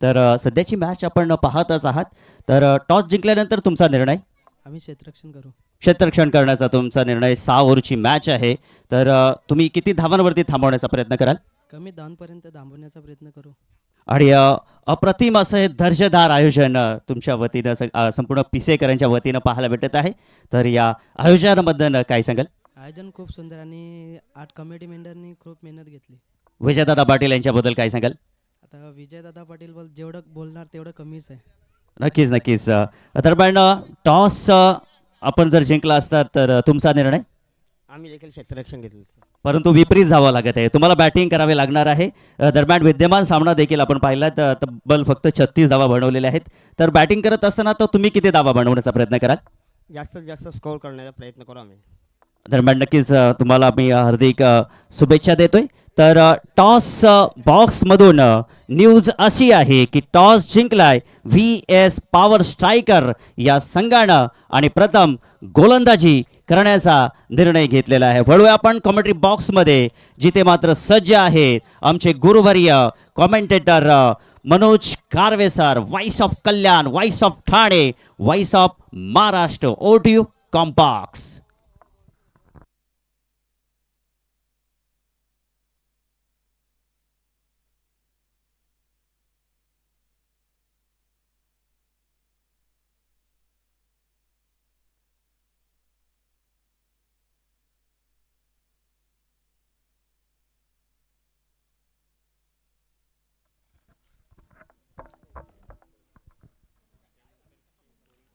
तर सध्याची मॅच आपण पाहतच आहात. तर टॉस जिंकल्यानंतर तुमचा निर्णय? आम्ही क्षेत्ररक्षण करू. क्षेत्ररक्षण करण्याचा तुमचा निर्णय. 6 ओव्हरची मॅच आहे. तर तुम्ही किती धावांवरती थांबवण्याचा प्रयत्न कराल? कमी धावांपर्यंत थांबवण्याचा प्रयत्न करू. आणि अप्रतिम असं हे दर्जेदार आयोजन तुमच्या वतीनं संपूर्ण पिसेकरांच्या वतीनं पाहायला भेटत आहे. तर या आयोजनाबद्दल काय सांगाल? आयोजन खूप सुंदर आणि 8 कमिटी मेंबरनी खूप मेहनत घेतली. विजयदादा पाटील यांच्याबद्दल काय सांगाल? आता विजयदादा पाटील जेवढं बोलणार तेवढं कमीच आहे. नक्कीच नक्कीच. दरम्यान टॉस आपण जर जिंकला असता तर तुमचा निर्णय? आम्ही देखील क्षेत्ररक्षण घेतलं, परंतु विपरीत जावं लागत आहे. तुम्हाला बॅटिंग करावे लागणार आहे. दरम्यान विद्यमान सामना देखील आपण पाहिला तर तब्बल फक्त 36 धावा बनवलेल्या आहेत. तर बॅटिंग करत असताना तर तुम्ही किती धावा बनवण्याचा प्रयत्न कराल? जास्तीत जास्त स्कोअर करण्याचा प्रयत्न करू आम्ही. दरम्यान नक्कीच तुम्हाला मी हार्दिक शुभेच्छा देतोय. तर टॉस बॉक्समधून न्यूज अशी आहे की टॉस जिंकलाय व्ही एस पॉवर स्ट्रायकर या संघानं आणि प्रथम गोलंदाजी करण्याचा निर्णय घेतलेला आहे. वळूया आपण कॉमेंट्री बॉक्समध्ये, जिथे मात्र सज्ज आहेत आमचे गुरुवर्य commentator Manoj Karve sir, voice of Kalyan, voice of Thane, voice of Maharashtra. Over to you कॉम्बॉक्स.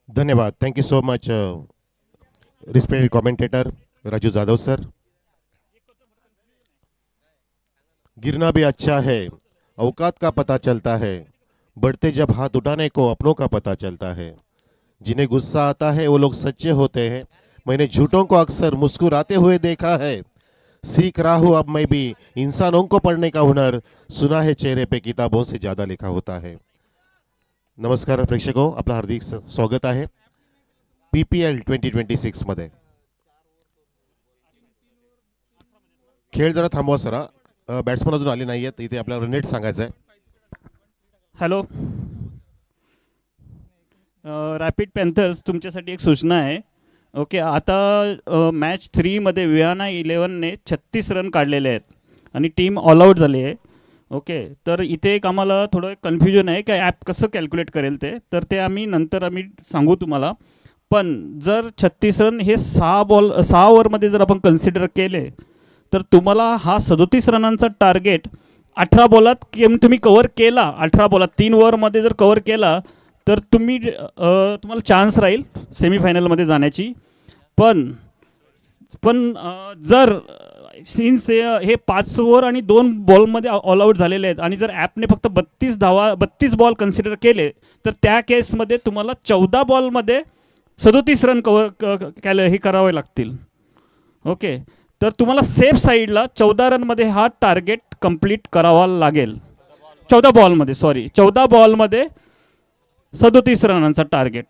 धन्यवाद. Thank you so much respected commentator Raju Jadhav sir. गिरना भी अच्छा है, औकात का पता चलता है, बढ़ते जब हाथ उठाने को अपनों का पता चलता है. जिन्हें गुस्सा आता है वो लोग सच्चे होते हैं. मैंने झूठों को अक्सर मुस्कुराते हुए देखा है. सीख रहा हूँ अब मैं भी इंसानों को पढ़ने का हुनर. सुना है चेहरे पे किताबों से ज़्यादा लिखा होता है. नमस्कार प्रेक्षको, आपलं हार्दिक स्वागत आहे PPL 2026 मध्ये. खेळ जरा थांबवा सरा. बॅट्समन अजून आले नाहीयेत. इथे आपल्याला नेट सांगायचं आहे. हॅलो, रॅपिड पॅन्थर्स तुमच्यासाठी एक सूचना आहे. ओके, आता मॅच 3 मध्ये वियाना 11ने 36 रन काढलेले आहेत आणि टीम ऑल आऊट झाली आहे. ओके, तर इथे एक आम्हाला थोडं कन्फ्युजन आहे की ॲप कसं कॅल्क्युलेट करेल ते, तर ते आम्ही नंतर सांगू तुम्हाला. पण जर 36 रन हे 6 ओव्हरमध्ये जर आपण कन्सिडर केले तर तुम्हाला हा 37 रनांचा टार्गेट 18 बॉलात तुम्ही कव्हर केला. 18 बॉलात 3 ओव्हरमध्ये जर कव्हर केला तर तुम्हाला चान्स राहील सेमीफायनलमध्ये जाण्याची. पण जर सिन्स हे 5 ओव्हर आणि 2 बॉलमध्ये ऑल आऊट झालेले आहेत आणि जर ॲपने फक्त 32 बॉल कन्सिडर केले तर त्या केसमध्ये तुम्हाला 14 बॉलमध्ये 37 रन हे करावे लागतील. ओके, तर तुम्हाला सेफ साईडला 14 रनमध्ये हा टार्गेट कंप्लीट करावा लागेल. 14 बॉलमध्ये 37 रनांचा टार्गेट.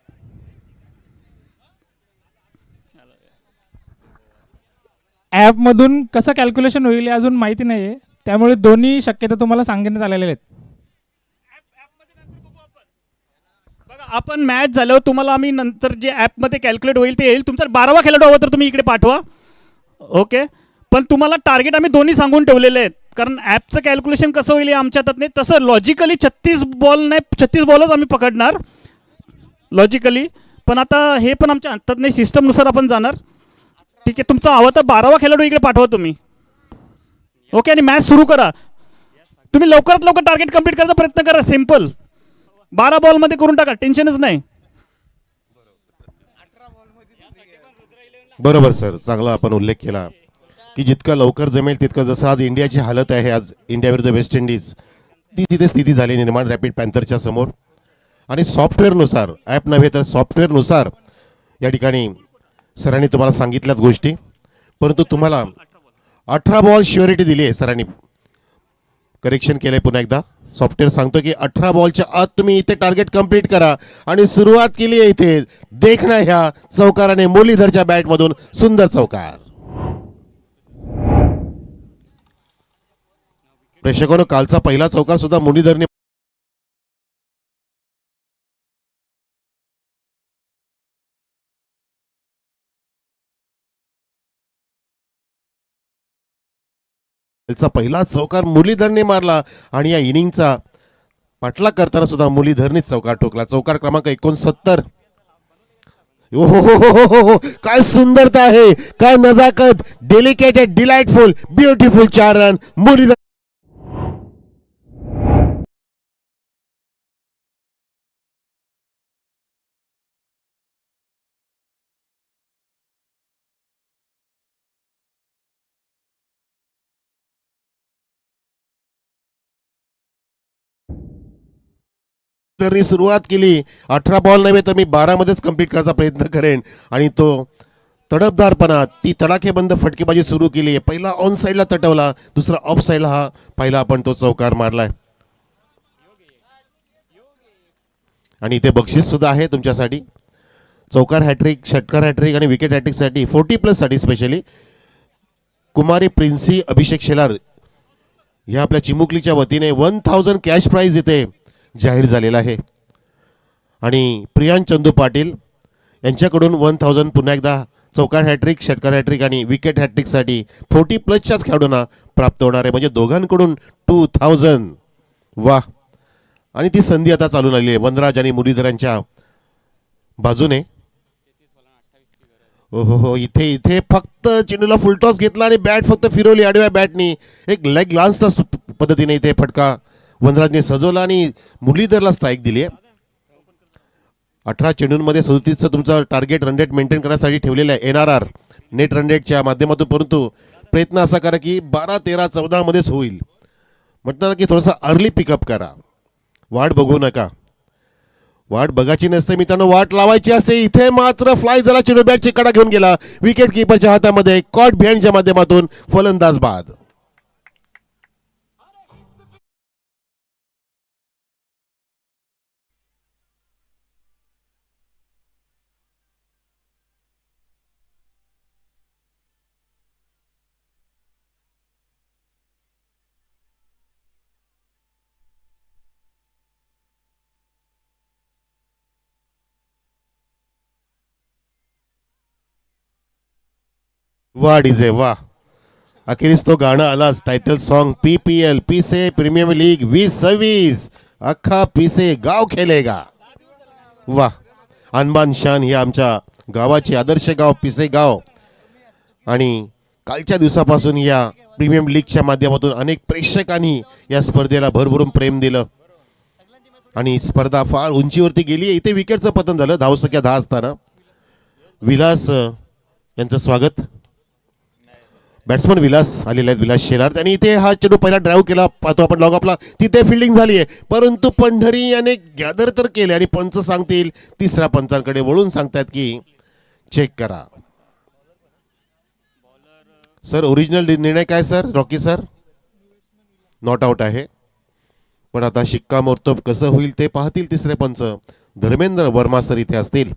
ॲपमधून कसं कॅल्क्युलेशन होईल हे अजून माहिती नाही आहे, त्यामुळे दोन्ही शक्यता तुम्हाला सांगण्यात आलेल्या आहेत. बघा, आपण मॅच झाल्यावर तुम्हाला आम्ही नंतर जे ॲपमध्ये कॅल्क्युलेट होईल ते येईल. तुमचा 12वा खेळाडू हवा तर तुम्ही इकडे पाठवा. ओके, पण तुम्हाला टार्गेट आम्ही दोन्ही सांगून ठेवलेले आहेत, कारण ॲपचं कॅल्क्युलेशन कसं होईल हे आमच्या हातात नाही. तसं लॉजिकली 36 बॉलच आम्ही पकडणार लॉजिकली, पण आता हे पण आमच्या हातात नाही, सिस्टमनुसार आपण जाणार. ठीक आहे, तुमचा हवा तर 12वा खेळाडू इकडे पाठवा तुम्ही. ओके, आणि मॅच सुरू करा. तुम्ही लवकरात लवकर टार्गेट कंप्लीट करायचा प्रयत्न करा. सिम्पल 12 बॉलमध्ये करून टाका, टेन्शनच नाही. बरोबर सर, चांगला आपण उल्लेख केला की जितका लवकर जमेल तितकं. जसं आज इंडियाची हालत आहे, आज इंडिया विरुद्ध वेस्ट इंडिज, ती तिथे स्थिती झाली निर्माण रॅपिड पॅन्थरच्या समोर. आणि सॉफ्टवेअरनुसार, ॲप नव्हे तर सॉफ्टवेअरनुसार या ठिकाणी सरांनी तुम्हाला सांगितल्यात गोष्टी, परंतु तुम्हाला 18 बॉल श्युअरिटी दिली आहे सरांनी. करेक्शन केलं आहे पुन्हा एकदा. सॉफ्टवेअर सांगतो की 18 बॉलच्या आत तुम्ही इथे टार्गेट कंप्लीट करा. आणि सुरुवात केली आहे इथे देखना ह्या चौकाराने मुरलीधरच्या बॅटमधून सुंदर चौकार. प्रेक्षकांनो, कालचा पहिला चौकार सुद्धा मुरलीधरने पहिला चौकार मुरलीधरने मारला आणि या इनिंगचा पाठलाग करताना सुद्धा मुरलीधरनेच चौकार ठोकला. चौकार क्रमांक 69. हो, काय सुंदरता आहे, काय नजाकत, डेलिकेटेड, डिलाइटफुल, ब्युटिफुल 4 रन मुरलीधर. तरी सुरुवात केली. 18 बॉल नव्हे तर मी 12 मध्येच कंप्लीट करायचा प्रयत्न करेन. आणि तो तडफदारपणा, ती तडाखेबंद फटकेबाजी सुरू केली आहे. पहिला ऑन साईडला तटवला, दुसरा ऑफ साईडला हा पहिला आपण तो चौकार मारलाय. आणि इथे बक्षीस सुद्धा आहे तुमच्यासाठी. चौकार हॅट्रिक, षटकार हॅट्रिक आणि विकेट हॅट्रिकसाठी 40+ साठी स्पेशली कुमारी प्रिन्सी अभिषेक शेलार ह्या आपल्या चिमुकलीच्या वतीने 1000 कॅश प्राइज इथे जाहीर झालेला आहे. आणि प्रियांश चंदू पाटील यांच्याकडून 1000 पुन्हा एकदा चौकार हॅट्रिक, षटकार हॅट्रिक आणि विकेट हॅट्रिकसाठी 40+च्याच खेळाडूंना प्राप्त होणार आहे. म्हणजे दोघांकडून 2000. वा. आणि ती संधी आता चालून आलेली आहे वनराज आणि मुरलीधरांच्या बाजूने. हो, इथे फक्त चेंडूला फुलटॉस घेतला आणि बॅट फक्त फिरवली आडव्या बॅटनी. एक लेग लान्स पद्धतीने इथे फटका वनराजने सजवला आणि मुरलीधरला स्ट्राईक दिली आहे. 18 चेंडूंमध्ये 37चं तुमचं टार्गेट रन रेट मेंटेन करण्यासाठी ठेवलेलं आहे NRR नेट रन रेटच्या माध्यमातून. परंतु प्रयत्न असा करा की 12, 13, 14 मध्येच होईल. म्हटलं ना की थोडासा अर्ली पिकअप करा. वाट बघू नका. वाट बघायची नसते मित्रांनो, वाट लावायची असते. इथे मात्र फ्लाय झाला, चेंडू बॅटची कडा घेऊन गेला विकेट किपरच्या हातामध्ये. कॉट बिहाइंडच्या माध्यमातून फलंदाज बाद. वा डीजे वा. अखेरीस तो गाणं आलाच, टायटल सॉन्ग. PPL पीसे प्रीमियर लीग 2026 अख्खा पीसे गाव खेळेगा. वा. अनबान शान ही आमच्या गावाचे आदर्श गाव पिसे गाव आणि कालच्या दिवसापासून या प्रीमियम लीगच्या माध्यमातून अनेक प्रेक्षकांनी या स्पर्धेला भरभरून प्रेम दिलं आणि स्पर्धा फार उंचीवरती गेली. इथे विकेटचं पतन झालं धावसंख्या 10 असताना. विलास यांचं स्वागत. बॅट्समन विलास आलेले आहेत, विलास शेलार. त्यांनी इथे हा चेंडू पहिला ड्राईव्ह केला, पाहतो आपण लॉग आपला. तिथे फिल्डिंग झाली आहे, परंतु पंढरी याने गॅदर तर केले आणि पंच सांगतील, तिसऱ्या पंचांकडे वळून सांगतात की चेक करा. सर ओरिजिनल निर्णय काय sir? Rocky sir not out आहे, पण आता शिक्कामोर्तब कसं होईल ते पाहतील तिसरे पंच. धर्मेंद्र वर्मा सर इथे असतील.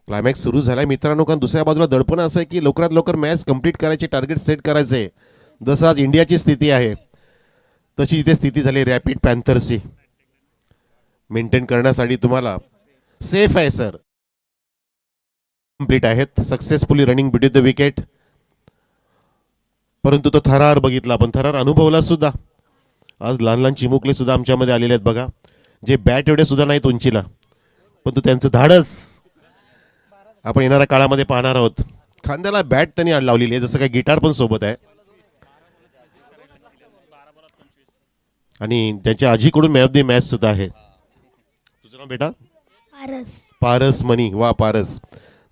क्लायमॅक्स सुरू झालाय मित्रांनो, कारण दुसऱ्या बाजूला दडपण असं आहे की लवकरात लवकर मॅच कंप्लीट करायचे, टार्गेट सेट करायचे. जसं आज इंडियाची स्थिती आहे तशी इथे स्थिती झाली रॅपिड पॅन्थर्सची. मेंटेन करण्यासाठी तुम्हाला सेफ आहे सर. कंप्लीट आहेत, successfully running between the wicket. परंतु तो थरार बघितला आपण, थरार अनुभवला सुद्धा. आज लहान लहान चिमुकले सुद्धा आमच्यामध्ये आलेले आहेत बघा, जे बॅट एवढे सुद्धा नाहीत उंचीला, परंतु त्यांचं धाडस आपण येणाऱ्या काळामध्ये पाहणार आहोत. खांद्याला बॅट त्यांनी लावलेली आहे, जसं काय गिटार पण सोबत आहे. आणि त्यांच्या आजीकडून मॅन ऑफ द मॅच सुद्धा आहे. तुझं नाव बेटा? पारस मनी. वा पारस.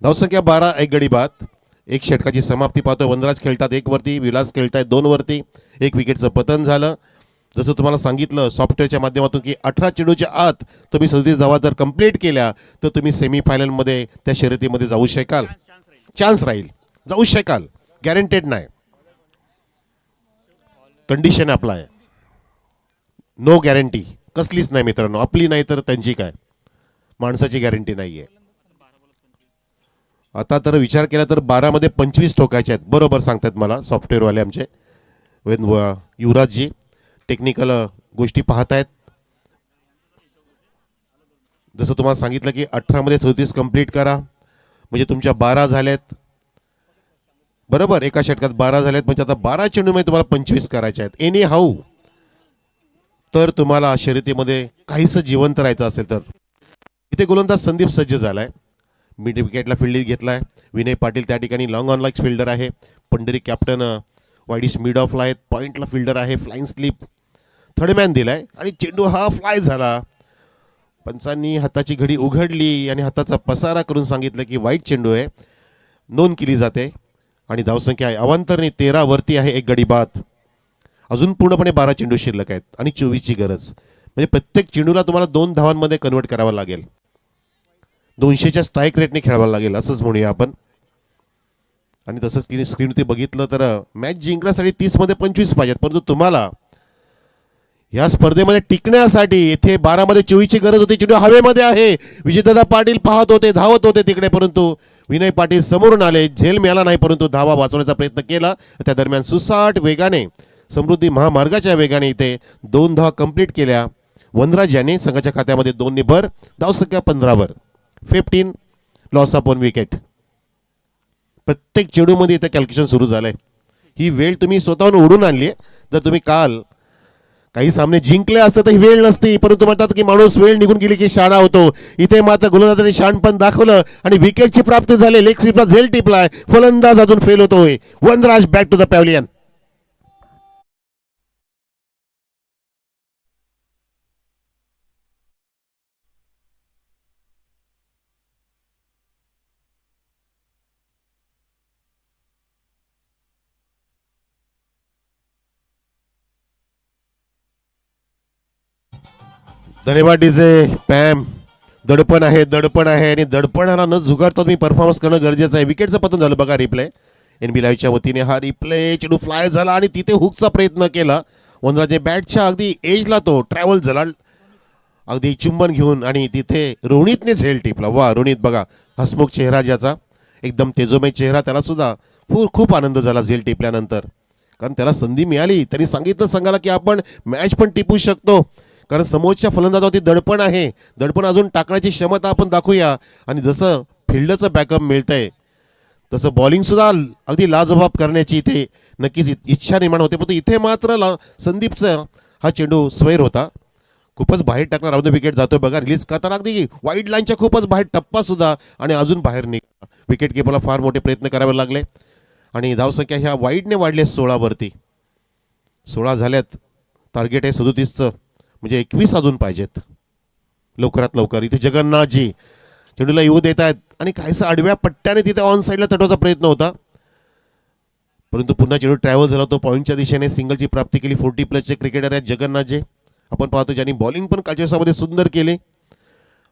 धावसंख्या 12, एक गडी बाद. एक षटकाची समाप्ती पाहतोय. वनराज खेळतात 1 वरती, विलास खेळतायत 2 वरती. 1 विकेटचं पतन झालं. जसं तुम्हाला सांगितलं सॉफ्टवेअरच्या माध्यमातून की 18 चेंडूच्या आत तुम्ही 37 धावा जर कंप्लीट केल्या तर तुम्ही सेमीफायनलमध्ये त्या शर्यतीमध्ये जाऊ शकाल. चान्स राहील, जाऊ शकाल, गॅरंटेड नाही. कंडिशन अप्लाय, नो गॅरंटी कसलीच नाही मित्रांनो. आपली नाही तर त्यांची काय, माणसाची गॅरंटी नाही आहे. आता तर विचार केला तर 12 मध्ये 25 ठोकायचे आहेत, बरोबर सांगतात मला सॉफ्टवेअरवाले आमचे. युवराजजी टेक्निकल गोष्टी पाहतायत. जसं तुम्हाला सांगितलं की 18 मध्ये 34 कंप्लीट करा, म्हणजे तुमच्या 12 झाल्यात बरोबर. एका षटकात 12 झाल्यात, म्हणजे आता 12 चेंडूमध्ये तुम्हाला 25 करायचे आहेत. एनी हाऊ तर तुम्हाला शर्यतीमध्ये काहीसं जिवंत राहायचं असेल तर. इथे गोलंदाज संदीप सज्ज झालाय. मिड विकेटला फिल्डिंग घेतलाय. विनय पाटील त्या ठिकाणी लॉंग ऑन लाईक फिल्डर आहे. पंढरी कॅप्टन वाईडिश मिड ऑफला आहेत. पॉइंटला फिल्डर आहे. फ्लाइंग स्लिप थर्ड मॅन दिलाय आणि चेंडू हा फ्लाय झाला. पंचांनी हाताची घडी उघडली आणि हाताचा पसारा करून सांगितलं की वाईट चेंडू आहे, नोंद केली जाते. आणि धावसंख्या आहे अवांतरने 13 वरती आहे, 1 गडी बाद. अजून पूर्णपणे 12 चेंडू शिल्लक आहेत आणि 24ची गरज. म्हणजे प्रत्येक चेंडूला तुम्हाला 2 धावांमध्ये कन्वर्ट करावं लागेल. 200च्या स्ट्राईक रेटने खेळावं लागेल असंच म्हणूया आपण. आणि तसंच की स्क्रीनवरती बघितलं तर मॅच जिंकण्यासाठी 30 मध्ये 25 पाहिजेत, परंतु तुम्हाला या स्पर्धेमध्ये टिकण्यासाठी इथे 12 मध्ये 24ची गरज होती. चेंडू हवेमध्ये आहे. विजयदादा पाटील पाहत होते, धावत होते तिकडे, परंतु विनय पाटील समोरून आले. झेल मिळाला नाही, परंतु धावा वाचवण्याचा प्रयत्न केला. त्या दरम्यान सुसाट वेगाने समृद्धी महामार्गाच्या वेगाने इथे 2 धावा कंप्लीट केल्या. वनराज याने संघाच्या खात्यामध्ये 2 ने भर. धावसंख्या 15 वर, 15 लॉस ऑफ 1 विकेट. प्रत्येक चेंडूमध्ये इथे कॅल्क्युलेशन सुरू झालंय. ही वेळ तुम्ही स्वतःहून ओढून आणली आहे. जर तुम्ही काल काही सामने जिंकले असते तर ही वेळ नसती, परंतु म्हणतात की माणूस वेळ निघून गेली की शाणा होतो. इथे मात्र गोलंदाजाने शहाणपण दाखवलं आणि विकेटची प्राप्ती झाली. लेग स्लिपला झेल टिपलाय. फलंदाज अजून फेल होतोय. वनराज बॅक टू द पॅव्हलियन. धन्यवाद डीजे पॅम. दडपण आहे, दडपण आहे आणि दडपणाला न झुगारता तुम्ही परफॉर्मन्स करणं गरजेचं आहे. विकेटचं पतन झालं बघा. रिप्ले NB लाईव्हच्या वतीने हा रिप्ले. चेंडू फ्लाय झाला आणि तिथे हुकचा प्रयत्न केला. वनराजे बॅटच्या अगदी एजला तो ट्रॅव्हल झाला अगदी चुंबन घेऊन आणि तिथे रोहितने झेल टिपला. वा रोहित बघा, हसमुख चेहरा ज्याचा, एकदम तेजोमय चेहरा. त्याला सुद्धा खूप आनंद झाला झेल टिपल्यानंतर, कारण त्याला संधी मिळाली. त्यांनी सांगितलं संघाला की आपण मॅच पण टिपू शकतो, कारण समोरच्या फलंदाजावरती दडपण आहे. दडपण अजून टाकण्याची क्षमता आपण दाखवूया. आणि जसं फिल्डचं बॅकअप मिळतंय तसं बॉलिंग सुद्धा अगदी लाजवाब करण्याची इथे नक्कीच इच्छा निर्माण होते. पण इथे मात्र संदीपचा हा चेंडू स्वैर होता. खूपच बाहेर टाकणार राहून विकेट जातोय बघा, रिलीज करताना अगदी वाईड लाईनच्या खूपच बाहेर टप्पा सुद्धा आणि अजून बाहेर निघा. विकेट किपरला फार मोठे प्रयत्न करावे लागले आणि धावसंख्या ह्या वाईडने वाढले 16वरती. 16 झाल्यात, टार्गेट आहे 37चं, म्हणजे 21 अजून पाहिजेत लवकरात लवकर. इथे जगन्नाथजी चेंडूला येऊ देत आहेत आणि काहीसं आडव्या पट्ट्याने तिथे ऑन साईडला तटवायचा प्रयत्न होता, परंतु पुन्हा चेंडू ट्रॅव्हल झाला, तो पॉईंटच्या दिशेने सिंगलची प्राप्ती केली. 40+ क्रिकेटर आहेत जगन्नाथजी, आपण पाहतो ज्यांनी बॉलिंग पण कालच्या सुंदर केले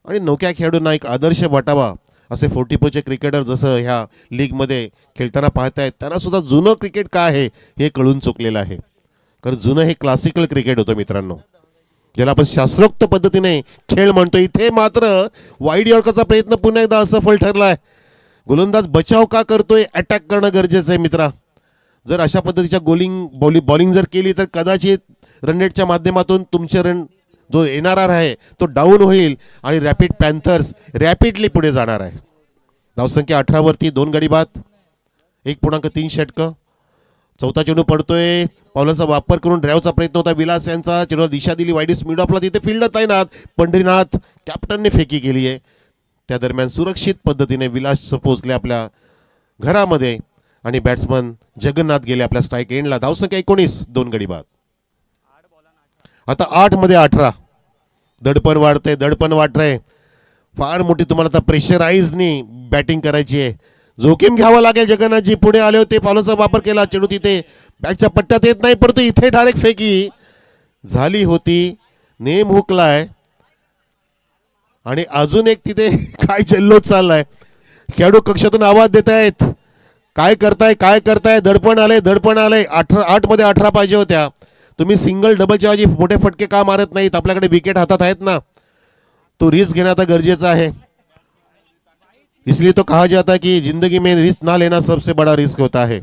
आणि नौक्या खेळाडूंना एक आदर्श वाटावा असे 40+ क्रिकेटर जसं ह्या लीगमध्ये खेळताना पाहतायत. त्यांना सुद्धा जुनं क्रिकेट काय आहे हे कळून चुकलेलं आहे, कारण जुनं हे क्लासिकल क्रिकेट होतं मित्रांनो, ज्याला आपण शास्त्रोक्त पद्धतीने खेळ म्हणतो. इथे मात्र वाईड यॉर्करचा प्रयत्न पुन्हा एकदा असफल ठरला आहे. गोलंदाज बचाव का करतोय, अटॅक करणं गरजेचं आहे मित्रा. जर अशा पद्धतीच्या बॉलिंग जर केली तर कदाचित रन रेटच्या माध्यमातून तुमचे रन जो येणारा आहे तो डाऊन होईल आणि रॅपिड पॅन्थर्स रॅपिडली पुढे जाणार आहे. धावसंख्या 18वरती 2 गडी बाद, 1.3 षटकं. चौथा चेंडू पडतोय, पावलांचा वापर करून ड्राईव्हचा प्रयत्न होता विलास यांचा. चेंडूला दिशा दिली वाईडीस मिड ऑफला, तिथे फिल्डर तैनात. पंढरीनाथ कॅप्टनने फेकी केली आहे. त्या दरम्यान सुरक्षित पद्धतीने विलास पोहोचले आपल्या घरामध्ये आणि बॅट्समन जगन्नाथ गेले आपल्या स्ट्राईक एंडला. धावसंख्या 19, 2 गडी बाद. आता 8 मध्ये 18. दडपण वाढतंय, फार मोठी तुम्हाला आता प्रेशराईजनी बॅटिंग करायची आहे. जोखीम घ्यावं लागेल. जगन्नाथजी पुढे आले होते, पावलाचा वापर केला, चेंडू तिथे बॅटच्या पट्ट्यात येत नाही, परंतु इथे डायरेक्ट फेकी झाली होती. नेम हुकलाय आणि अजून एक तिथे काय जल्लोष चाललाय. खेळाडू कक्षातून आवाज देत आहेत, काय करताय. दडपण आले. 8 मध्ये 18 पाहिजे होत्या. तुम्ही सिंगल डबलच्या ऐवजी मोठे फटके का मारत नाहीत? आपल्याकडे विकेट हातात आहेत ना, तो रिस्क घेणं आता गरजेचं आहे. इसलिए तो कहा जाता है कि जिंदगी में रिस्क ना लेना सबसे बड़ा रिस्क होता है.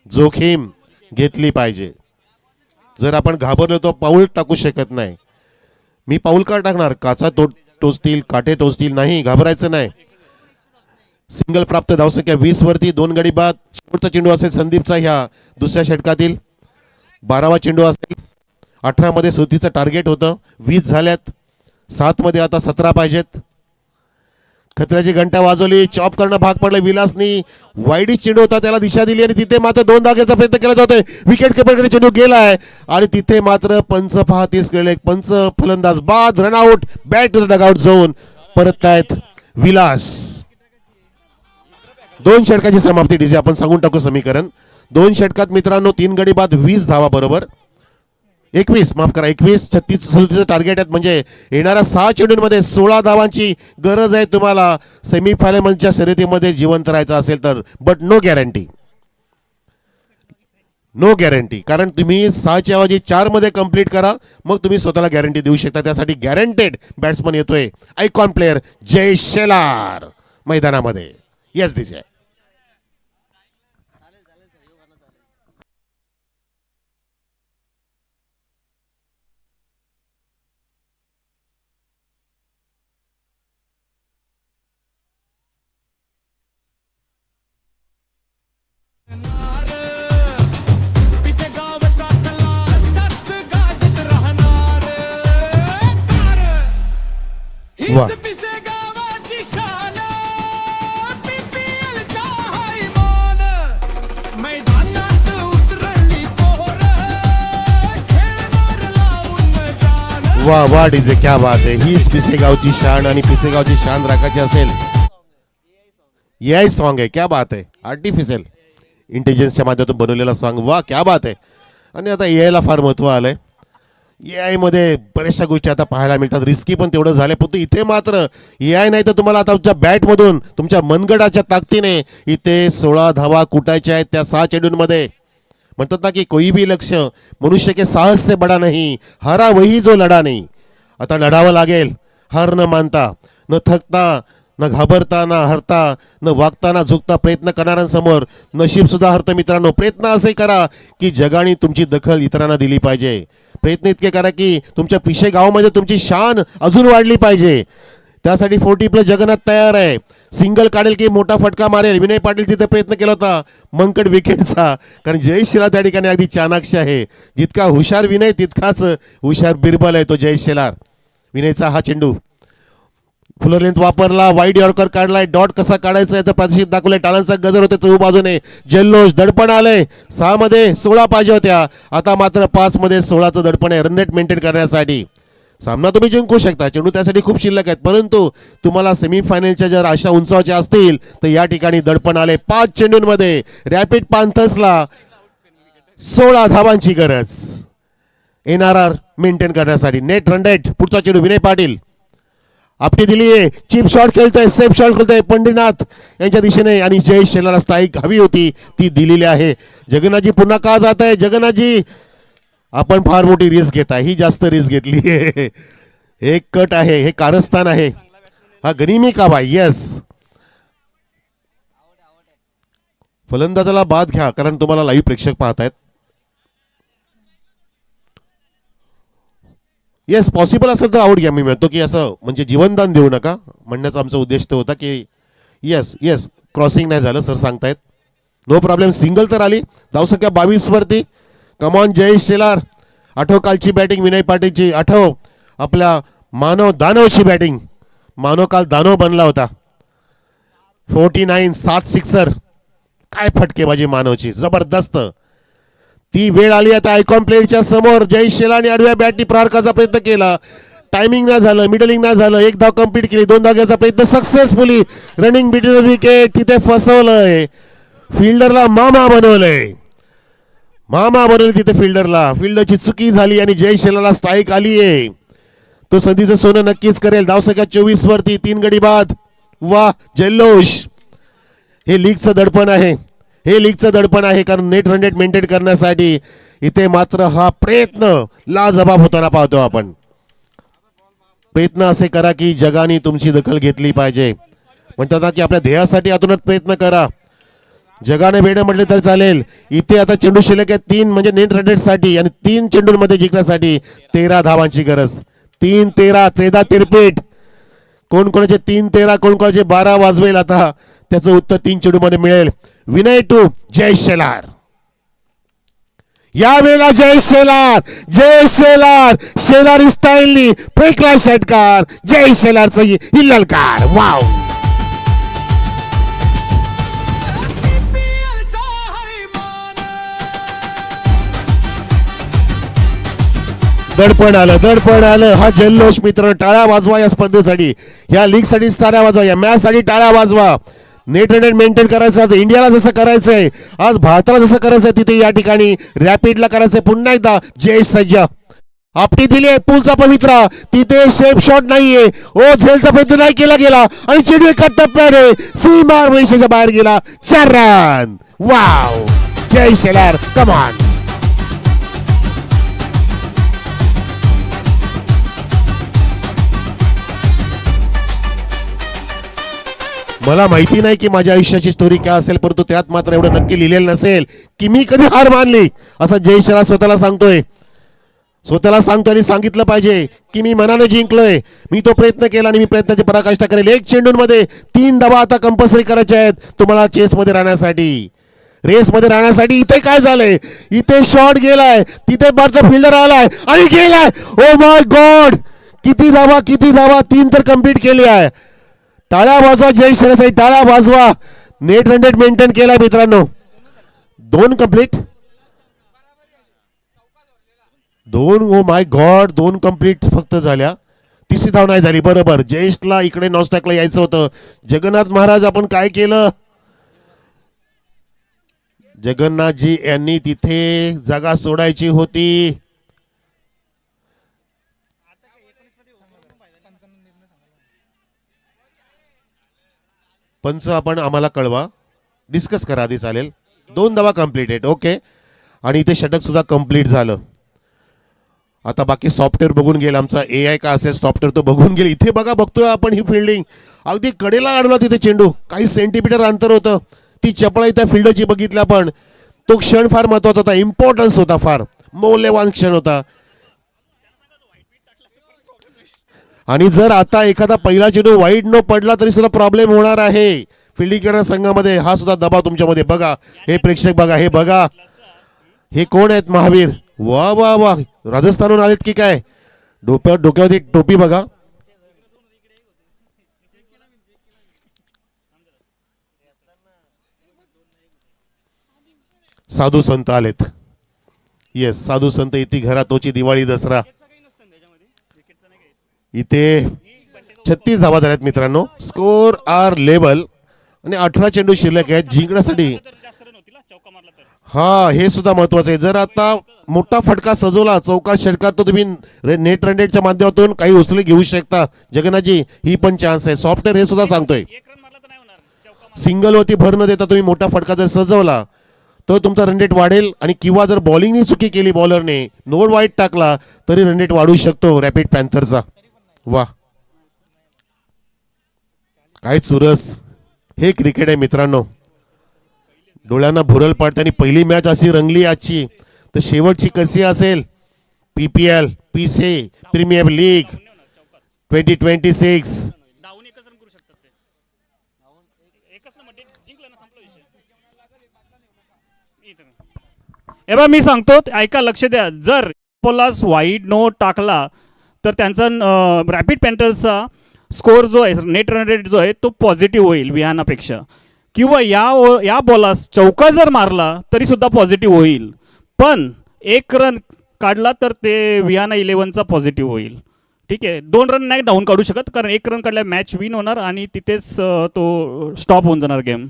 जोखीम घेतली पाहिजे. जर आपण घाबरलो तो पाऊल टाकू शकत नाही. मी पाऊल का टाकणार? काचा टोचतील, काटे टोचतील, नाही, घाबरायचं नाही. सिंगल प्राप्त. धावसंख्या 20वरती 2 गडी बाद. शेवटचा चेंडू असेल संदीपचा ह्या दुसऱ्या षटकातील, 12वा चेंडू असेल. 18 मध्ये 37चं टार्गेट होतं, 20 झाल्यात. 7 मध्ये आता 17 पाहिजेत. खतऱ्याची घंटा वाजवली, चॉप करणं भाग पडलं विलासनी. वाईडी चेंडू होता, त्याला दिशा दिली आणि तिथे मात्र 2 धाग्याचा प्रयत्न केला जातोय. विकेट किपरकडे चेंडू गेलाय आणि तिथे मात्र पंच पाहतीस गेले. पंच फलंदाज बाद, run out. Back to the dugout zone परततायत विलास. 2 षटकाची समाप्ती. डीजे आपण सांगून टाकू समीकरण. 2 षटकात मित्रांनो 3 गडी बाद, 20 धावा बरोबर. 21 36चं टार्गेट आहेत, म्हणजे येणाऱ्या 6 चेंडूंमध्ये 16 धावांची गरज आहे तुम्हाला सेमीफायनलच्या शर्यतीमध्ये जिवंत राहायचं असेल तर. बट नो गॅरंटी, कारण तुम्ही 6च्या ऐवजी 4 मध्ये कंप्लीट करा, मग तुम्ही स्वतःला गॅरंटी देऊ शकता. त्यासाठी गॅरंटेड बॅट्समन येतोय, आयकॉन प्लेअर जय शेलार मैदानामध्ये. येस दिसे. वा, वा वा डीजे, क्या बात आहे. हीच पिसेगावची शान आणि पिसेगावची शान राखायची असेल. एआय सॉन्ग आहे, क्या बात आहे. आर्टिफिशियल इंटेलिजन्सच्या माध्यमातून बनवलेला सॉन्ग. वा, क्या बात आहे. आणि आता एआयला फार महत्त्व आलंय. एआय मध्ये बऱ्याचशा गोष्टी आता पाहायला मिळतात, रिस्की पण तेवढं झाले. पण इथे मात्र एआय नाही तर तुम्हाला आता तुमच्या बॅटमधून तुमच्या मनगडाच्या ताकदीने इथे 16 धावा कुटायच्या आहेत त्या 6 चेंडूंमध्ये. म्हणतात ना की कोई भी लक्ष्य मनुष्य के साहस से बडा नहीं, हारा वही जो लढा नहीं. आता लढावं लागेल, हार न मानता, न थकता, न घाबरता, न हरता, न वागता, न झुकता प्रयत्न करणाऱ्यांसमोर नशीब सुद्धा हरतं मित्रांनो. प्रयत्न असे करा की जगाने तुमची दखल इतरांना दिली पाहिजे. प्रयत्न इतके करा की तुमच्या पिशे गावामध्ये तुमची शान अजून वाढली पाहिजे. त्यासाठी 40+ जगन्नाथ तयार आहे. सिंगल काढेल की मोठा फटका मारेल. विनय पाटील तिथे प्रयत्न केला होता मंकड विकेटचा, कारण जय शेलार त्या ठिकाणी अगदी चाणाक्ष आहे. जितका हुशार विनय तितकाच हुशार बिरबल आहे तो जय शेलार. विनयचा हा चेंडू फुलर लेंथ वापरला, वाईड यॉर्कर काढलाय, डॉट कसा काढायचा आहे तर प्रादेशिक दाखवलंय, टाळांचा गजर होते चहू बाजूने, जल्लोष, दडपण आलंय. 6 मध्ये 16 पाहिजे होत्या, आता मात्र 5 मध्ये 16चं दडपण आहे रन रेट मेंटेन करण्यासाठी. सामना तुम्ही जिंकू शकता, चेंडू त्यासाठी खूप शिल्लक आहेत, परंतु तुम्हाला सेमीफायनलच्या जर आशा उंचावाच्या असतील तर या ठिकाणी दडपण आले. 5 चेंडूंमध्ये रॅपिड पॅन्थर्सला 16 धावांची गरज NRR मेंटेन करण्यासाठी. नेट रन रेट, पुढचा चेंडू विनय पाटील आपली दिलीये, चिप शॉट खेळतोय, सेफ शॉट खेळतोय पंढरीनाथ यांच्या दिशेने आणि जय शेलाला स्ट्राईक हवी होती ती दिलेली आहे. जगन्नाथजी पुन्हा का जात आहे? जगन्नाथजी आपण फार मोठी रिस्क घेताय, ही जास्त रिस्क घेतली आहे. एक कट आहे, हे कारस्थान आहे, हा गनिमी काबा. येस, फलंदाजाला बाद घ्या कारण तुम्हाला लाईव्ह प्रेक्षक पाहतायत. येस, पॉसिबल असेल तर आऊट घ्या. मी म्हणतो की असं म्हणजे जीवनदान देऊ नका, म्हणण्याचा आमचा उद्देश तो होता की येस येस क्रॉसिंग नाही झालं सर सांगतायत, नो प्रॉब्लेम. सिंगल तर आली, धावसंख्या 22 वरती. कमॉन जयेश शेलार. आठव कालची बॅटिंग विनय पाटीलची, आठव आपल्या मानव दानवची बॅटिंग. मानव काल दानव बनला होता. 49 7 सिक्सर, काय फटकेबाजी मानवची, जबरदस्त. ती वेळ आली आता आयकॉन प्लेयरच्या समोर. जयेश शेलारने आडव्या बॅटनी प्रहार करायचा प्रयत्न केला, टायमिंग नाही झालं, मिडलिंग नाही झालं. 1 धाव कंप्लीट केली, 2 धाव घ्यायचा प्रयत्न सक्सेसफुली. रनिंग बिटवीन विकेट, तिथे फसवलंय फिल्डरला, मामा बनवलंय, मामा बनवलं तिथे फिल्डरला. फिल्डरची चुकी झाली आणि जय शेलारला स्ट्राईक आली आहे. तो संधीचं सोनं नक्कीच करेल. धावसंख्या 24 वरती, 3 गडी बाद. वा जल्लोष, हे लीगचं दडपण आहे, हे लीगचं दडपण आहे कारण नेट रन रेट मेंटेन करण्यासाठी इथे मात्र हा प्रयत्न लाजबाब होताना पाहतो आपण. प्रयत्न असे करा की जगाने तुमची दखल घेतली पाहिजे. म्हणतात ना की आपल्या ध्येयासाठी आतूनच प्रयत्न करा. जगाने वेळ म्हटले तर चालेल. इथे आता चेंडू शिल्लक आहे 3 म्हणजे नेट रन रेट साठी आणि 3 चेंडूंमध्ये जिंकण्यासाठी 13 धावांची गरज. 3-13 13 तिरपीट. कोण कोणाचे 3-13 कोण कोणाचे 12 वाजवेल आता त्याचं उत्तर 3 चेंडूमध्ये मिळेल. विनय टू जय शेलार. यावेळेला जय शेलार, जय शेलार, शेलार स्टाईलनी फेकला षटकार. जय शेलारचं ही ललकार. वाव, दडपण आलं, दडपण आलं. हा जल्लोष मित्र, टाळ्या वाजवा या स्पर्धेसाठी, या लीग साठी टाळ्या वाजवा, या मॅच साठी टाळ्या वाजवा. नेट रन रेट मेंटेन करायचं, आज इंडियाला जसं करायचंय, आज भारताला जसं करायचंय, तिथे या ठिकाणी रॅपिडला करायचंय. पुन्हा एकदा जय सज्ज आपटी दिली पूलचा पवित्रा, तिथे सेफ शॉट नाहीये. ओ झेलचा प्रयत्न नाही केला गेला आणि चेंडू एका टप्प्याने सीमा रेषेच्या बाहेर गेला. 4 रन. वाव, जय शेलार, कमान. मला माहिती नाही की माझ्या आयुष्याची स्टोरी काय असेल, परंतु त्यात मात्र एवढं नक्की लिहिलेलं नसेल की मी कधी हार मानली. असं जय शेलार स्वतःला सांगतोय, स्वतःला सांगतोय आणि सांगितलं पाहिजे की मी मनाने जिंकलोय, मी तो प्रयत्न केला आणि मी प्रयत्नाची पराकाष्ठा करेल. 1 चेंडूंमध्ये 3 धावा आता कंपल्सरी करायच्या आहेत तुम्हाला चेसमध्ये राहण्यासाठी, रेसमध्ये राहण्यासाठी. इथे काय झालंय, इथे शॉट गेलाय, तिथे बारचा फिल्डर आलाय आणि गेलाय. ओ माय गॉड, किती धावा, किती धावा, 3 तर कंप्लीट केली आहे. टाळ्या वाजवा जय शेलारसाठी, टाळ्या वाजवा. नेट रन रेट मेंटेन केलाय मित्रांनो. 2 complete, 2. Oh my God, 2 complete फक्त झाल्या, 3री धाव नाही झाली. बरोबर, जयेशला इकडे नॉस्टॅकला यायचं होतं. जगन्नाथ महाराज आपण काय केलं, जगन्नाथजी यांनी तिथे जागा सोडायची होती. पंच आपण आम्हाला कळवा, डिस्कस करा आधी, चालेल. 2 धावा कंप्लीट आहेत, ओके. आणि इथे षटक सुद्धा कंप्लीट झालं. आता बाकी सॉफ्टवेअर बघून गेलं, आमचा AI का असेल सॉफ्टवेअर तो बघून गेले. इथे बघा, बघतोय आपण ही फिल्डिंग अगदी कडेला अडवला तिथे चेंडू, काही सेंटीमीटर अंतर होतं. ती चपळाई त्या फिल्डरची बघितल्या, पण तो क्षण फार महत्वाचा होता, इम्पॉर्टन्स होता, फार मौल्यवान क्षण होता. आणि जर आता एखादा पहिला चेंडू वाईड न पडला तरी सुद्धा प्रॉब्लेम होणार आहे फिल्डिंग करणाऱ्या संघामध्ये. हा सुद्धा दबाव तुमच्यामध्ये. बघा हे प्रेक्षक, बघा हे, बघा हे कोण आहेत, महावीर. वा वा वा, राजस्थानहून आलेत की काय. डोक्यावरती टोपी बघा. साधू संत आलेत. येस, साधू संत इथे घरात तोची दिवाळी दसरा. इथे 36 धावा झाल्यात मित्रांनो. स्कोर आर लेवल आणि 18 चेंडू शिल्लक आहेत जिंकण्यासाठी. हा, हे सुद्धा महत्वाचं आहे. जर आता मोठा फटका सजवला चौका षटकार तर तुम्ही नेट रन रेटच्या माध्यमातून काही उचलून घेऊ शकता. जगन्नाथजी, ही पण चान्स आहे. सॉफ्टवेअर हे सुद्धा सांगतोय सिंगल वरती भर न देता तुम्ही मोठा फटका जर सजवला तर तुमचा रन रेट वाढेल. आणि किंवा जर बॉलिंगनी चुकी केली बॉलरने, नोड वाईट टाकला तरी रन रेट वाढू शकतो रॅपिड पॅन्थरचा. वा, काय चुरस. हे क्रिकेट आहे मित्रांनो. डोळ्यांना भुरळ पाडते. आणि पहिली मॅच अशी रंगली आजची, तर शेवटची कशी असेल? PPL पीसे प्रीमियर लीग 2026. हे बघा, मी सांगतो ऐका, लक्ष द्या. जर पोलास वाईड नो टाकला तर त्यांचा रॅपिड पॅन्थर्सचा स्कोर जो आहे, नेट रन रेट जो आहे तो पॉझिटिव्ह होईल विहानापेक्षा. किंवा या बॉलास चौका जर मारला तरी सुद्धा पॉझिटिव्ह होईल. पण 1 रन काढला तर ते विहाना 11चा पॉझिटिव्ह होईल. ठीक आहे, 2 रन नाही डाऊन काढू शकत, कारण 1 रन काढल्या मॅच विन होणार आणि तिथेच तो स्टॉप होऊन जाणार गेम.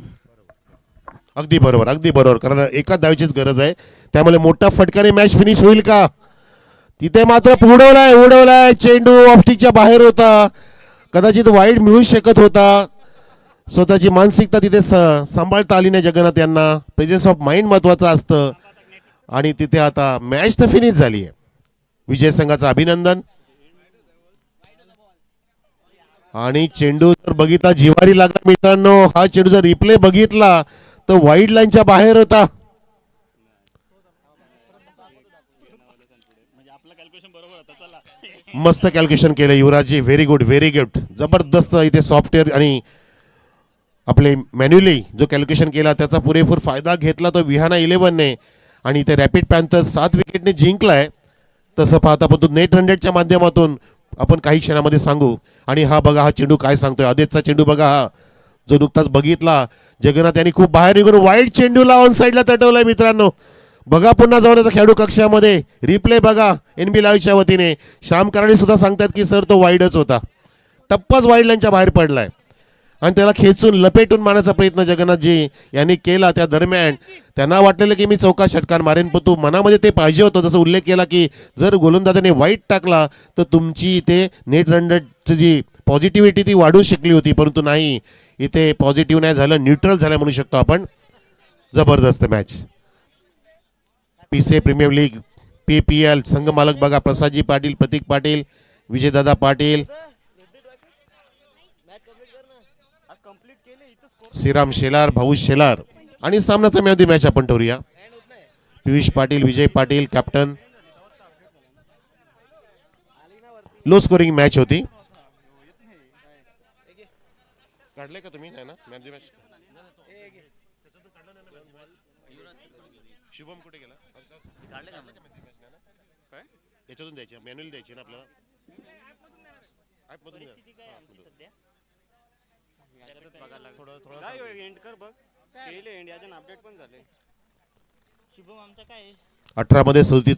अगदी बरोबर, अगदी बरोबर. कारण एका धावेचीच गरज आहे. त्यामुळे मोठा फटकाने मॅच फिनिश होईल का? तिथे मात्र उडवलाय चेंडू ऑफस्टिकच्या बाहेर होता. कदाचित वाईड मिळू शकत होता. स्वतःची मानसिकता तिथे सांभाळता आली नाही जगन्नाथ यांना. प्रेझेन्स ऑफ माइंड महत्वाचं असतं. आणि तिथे आता मॅच तर फिनिश झाली आहे. विजय संघाचं अभिनंदन. आणि चेंडू जर बघितला जिवारी लागला मित्रांनो. हा चेंडू जर रिप्ले बघितला तर वाईड लाईनच्या बाहेर होता. मस्त कॅल्क्युलेशन केलं युवराजजी. Very good, very good. जबरदस्त. इथे सॉफ्टवेअर आणि आपले मॅन्युअली जो कॅल्क्युलेशन केला त्याचा पुरेपूर फायदा घेतला तो विहाना 11ने. आणि इथे रॅपिड पॅन्थर्स 7 विकेटने जिंकलाय. तसं पाहता पण तो नेट रन रेटच्या माध्यमातून आपण काही क्षणामध्ये सांगू. आणि हा बघा, हा चेंडू काय सांगतोय. आदेशचा चेंडू बघा, हा जो नुकताच बघितला जगन्नाथ यांनी खूप बाहेर निघून वाईड चेंडूला ऑन साईडला तटवलाय मित्रांनो. बघा पुन्हा जाऊन येतो खेळाडू कक्षामध्ये. रिप्ले बघा NB लाईव्हच्या वतीने. श्याम कराडे सुद्धा सांगतात की सर तो वाईडच होता. टप्पाच वाईड लाईनच्या बाहेर पडलाय. आणि त्याला खेचून लपेटून मारण्याचा प्रयत्न जगन्नाथजी यांनी केला. त्या दरम्यान त्यांना वाटलेलं की मी चौका षटकार मारेन, पण तू मनामध्ये ते पाहिजे होतं. जसं उल्लेख केला की जर गोलंदाजाने वाईट टाकला तर तुमची इथे नेट रन रेटची जी पॉझिटिव्हिटी ती वाढू शकली होती. परंतु नाही, इथे पॉझिटिव्ह नाही झालं, न्यूट्रल झालं म्हणू शकतो आपण. जबरदस्त मॅच. पीसे प्रीमियर लीग PPL संघ मालक बघा, प्रसादजी पाटील, प्रतीक पाटील, विजयदादा पाटील, श्रीराम शेलार, भाऊ शेलार. आणि सामनाचा मॅच मॅच आपण ठरवूया. Piyush Patil, Vijay Patil captain. Low scoring match होती. काढले का तुम्ही? नाही ना मॅच. शुभम कुठे गेला? याच्यातून द्यायची, मॅन्युअल द्यायची ना आपल्याला. एंड कर बघ. केले एंड, याच्या अपडेट पण झाले. शुभम आमचा काय 18 मध्ये 37